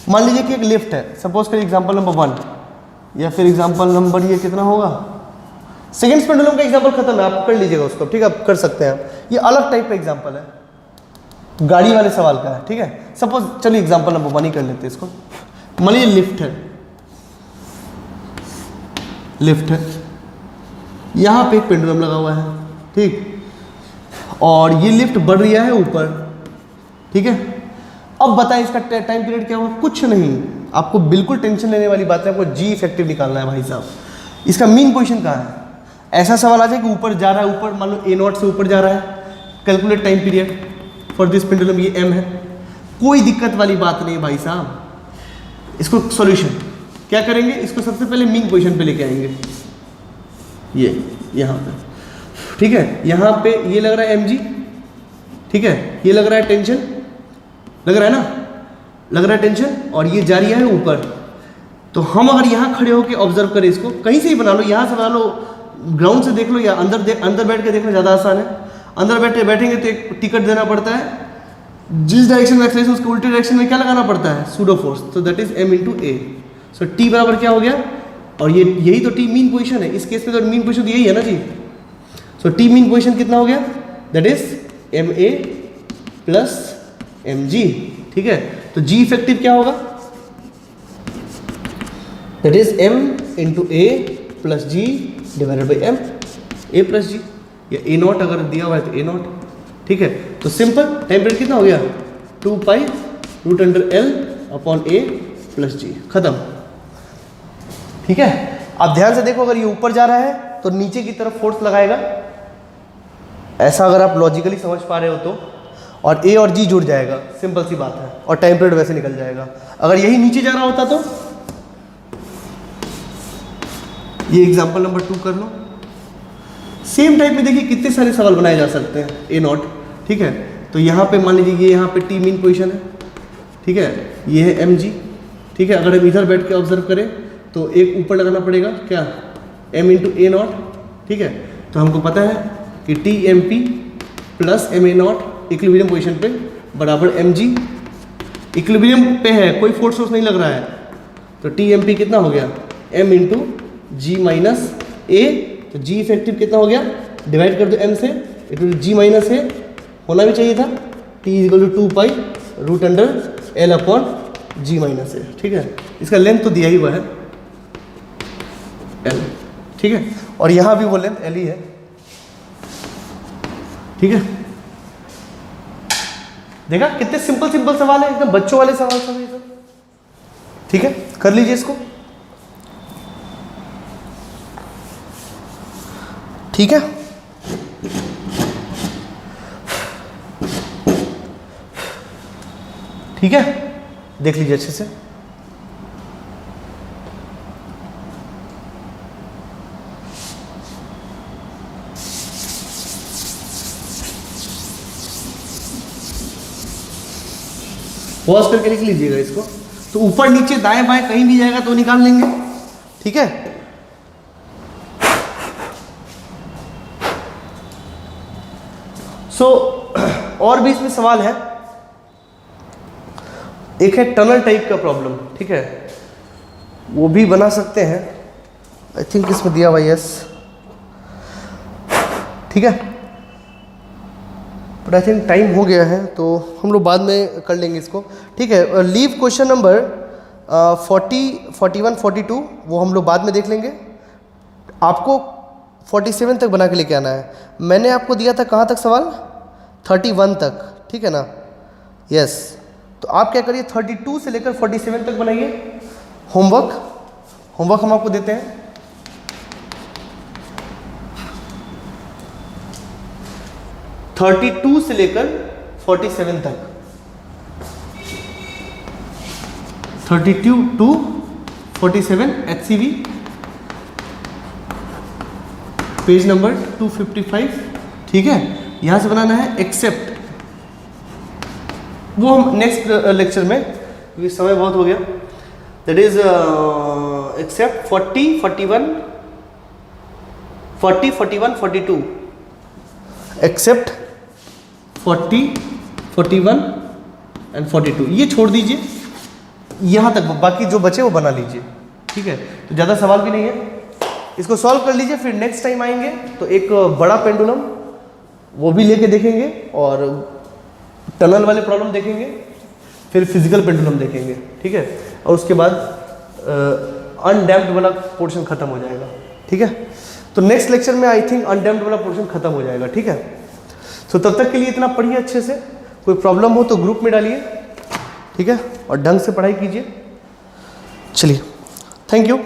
मान लीजिए कि एक लिफ्ट है, सपोज करिए एग्जाम्पल नंबर 1, या फिर एग्जाम्पल नंबर ये कितना होगा, सेकंड पेंडुलम का एग्जाम्पल खत्म है, आप कर लीजिएगा उसको। ठीक है, आप कर सकते हैं, ये अलग टाइप का एग्जाम्पल है, गाड़ी वाले सवाल का है। ठीक है, सपोज चलिए एग्जाम्पल नंबर 1 ही कर लेते हैं इसको। मान लीजिए लिफ्ट है, यहाँ पे एक पेंडुलम लगा हुआ है। ठीक, और ये लिफ्ट बढ़ रही है ऊपर। ठीक है, अब बताएं इसका टाइम पीरियड क्या होगा। कुछ नहीं, आपको बिल्कुल टेंशन लेने वाली बात है, आपको जी इफेक्टिव निकालना है भाई साहब। इसका मीन पोजीशन कहाँ है, ऐसा सवाल आ जाए कि ऊपर जा रहा है, ऊपर मान लो A0 से ऊपर जा रहा है, calculate time period for this pendulum, ये m है, कोई दिक्कत वाली बात नहीं है भाई साहब। इसको सॉल्यूशन, क्या करेंगे, इसको सबसे पहले मीन पोजीशन पे लेके आएंगे, ये यहाँ पे, ठीक है। यहाँ पे ये लग रहा है mg, ठीक है, ये लग रहा है टेंशन, लग रहा है ना, लग रहा है टेंशन, और ये जा रही है ऊपर। तो हम अगर यहाँ खड़े होकर ऑब्जर्व करें इसको, कहीं से ही बना लो, यहाँ से बना लो, ग्राउंड से देख लो, या अंदर बैठ के देखना ज़्यादा आसान है। अंदर बैठेंगे तो एक टिकट देना पड़ता है, जिस डायरेक्शन में एक्सेलरेशन उसके उल्टे डायरेक्शन में क्या लगाना पड़ता है, सूडो फोर्स, तो that is m × a। So t बराबर क्या हो गया, और ये यही तो t मीन पोजीशन है, इस केस में तो मीन पोजीशन यही है ना जी। सो t मीन पोजीशन कितना हो गया, that is ma plus mg, ठीक है। तो g इफेक्टिव क्या होगा, that is m × a plus g divided by m, a plus g, या a नॉट अगर दिया हुआ है तो a नॉट, ठीक है। तो सिंपल टाइम पीरियड कितना हो गया, 2 पाई √L upon a plus g, खत्म, ठीक है। अब ध्यान से देखो, अगर ये ऊपर जा रहा है तो नीचे की तरफ फोर्स लगाएगा, ऐसा अगर आप लॉजिकली समझ पा रहे हो तो, और a और g जुड़ जाएगा, सिंपल सी बात है, और टाइम पीरियड वैसे निकल जाएगा। अगर यही नीचे जा रहा होता तो ये एग्जांपल नंबर 2 कर लो। सेम टाइप में देखिए कितने सारे सवाल बनाए जा सकते हैं, a नॉट, ठीक है। तो यहाँ पे मान लीजिए ये यहाँ पे t मीन पोजीशन है, ठीक है, ये है mg, ठीक है। अगर हम इधर बैठ के ऑब्जर्व करें तो एक ऊपर लगाना पड़ेगा क्या, m × a नॉट, ठीक है। तो हमको पता है कि tmp plus ma not equilibrium position पे बराबर mg, इक्विलिब्रियम पे है, कोई फोर्स नहीं लग रहा है, तो tmp कितना हो गया, m × g माइनस a, तो g इफेक्टिव कितना हो गया, डिवाइड कर दो m से, it will g minus a होना भी चाहिए था, t = 2 pi √L upon g minus a, ठीक है। इसका लेंथ तो दिया ही हुआ है L, ठीक है, और यहाँ भी वो लेंथ L ही है, ठीक है। देखा कितने सिंपल सिंपल सवाल है, एकदम बच्चों वाले सवाल सब ये सब, ठीक है। कर लीजिए इसको, ठीक है। ठीक है, देख लीजिए अच्छे से। पॉज करके लिख लीजिएगा इसको, तो ऊपर नीचे दाएं बाएं कहीं भी जाएगा तो निकाल लेंगे, ठीक है। और भी इसमें सवाल है, एक है टनल टाइप का प्रॉब्लम, ठीक है, वो भी बना सकते हैं, आई थिंक इसमें दिया हुआ यस, ठीक है। बट आई थिंक टाइम हो गया है तो हम लोग बाद में कर लेंगे इसको, ठीक है। लीव क्वेश्चन नंबर 40, 41, 42 वो हम लोग बाद में देख लेंगे। आपको 47 तक बना के लेके आना है। मैंने आपको दिया था कहाँ तक सवाल, 31 तक, ठीक है ना, यस। तो आप क्या करिए 32 से लेकर 47 तक बनाइए। होमवर्क हम आपको देते हैं, (32) से लेकर 47 तक, 32 to 47 HCV, पेज नंबर 255, ठीक है। यहाँ से बनाना है एक्सेप्ट, वो हम नेक्स्ट लेक्चर में, क्योंकि समय बहुत हो गया, that is except 40, 41, 42, except 40, 41 and 42, ये छोड़ दीजिए, यहाँ तक बाकी जो बचे वो बना लीजिए, ठीक है। तो ज़्यादा सवाल भी नहीं है, इसको सॉल्व कर लीजिए, फिर नेक्स्ट टाइम आएंगे तो एक बड़ा पेंडुलम वो भी लेके देखेंगे, और टनल वाले प्रॉब्लम देखेंगे, फिर फिजिकल पेंडुलम देखेंगे, ठीक है। और उसके बाद अनडैम्प्ड वाला पोर्शन खत्म हो जाएगा, ठीक है। तो नेक्स्ट लेक्चर में आई थिंक अनडैम्प्ड वाला पोर्शन खत्म हो जाएगा, ठीक है। तो तब तक के लिए इतना पढ़िए अच्छे से, कोई प्रॉब्लम हो तो ग्रुप में डालिए, ठीक है, और ढंग से पढ़ाई कीजिए। चलिए, थैंक यू।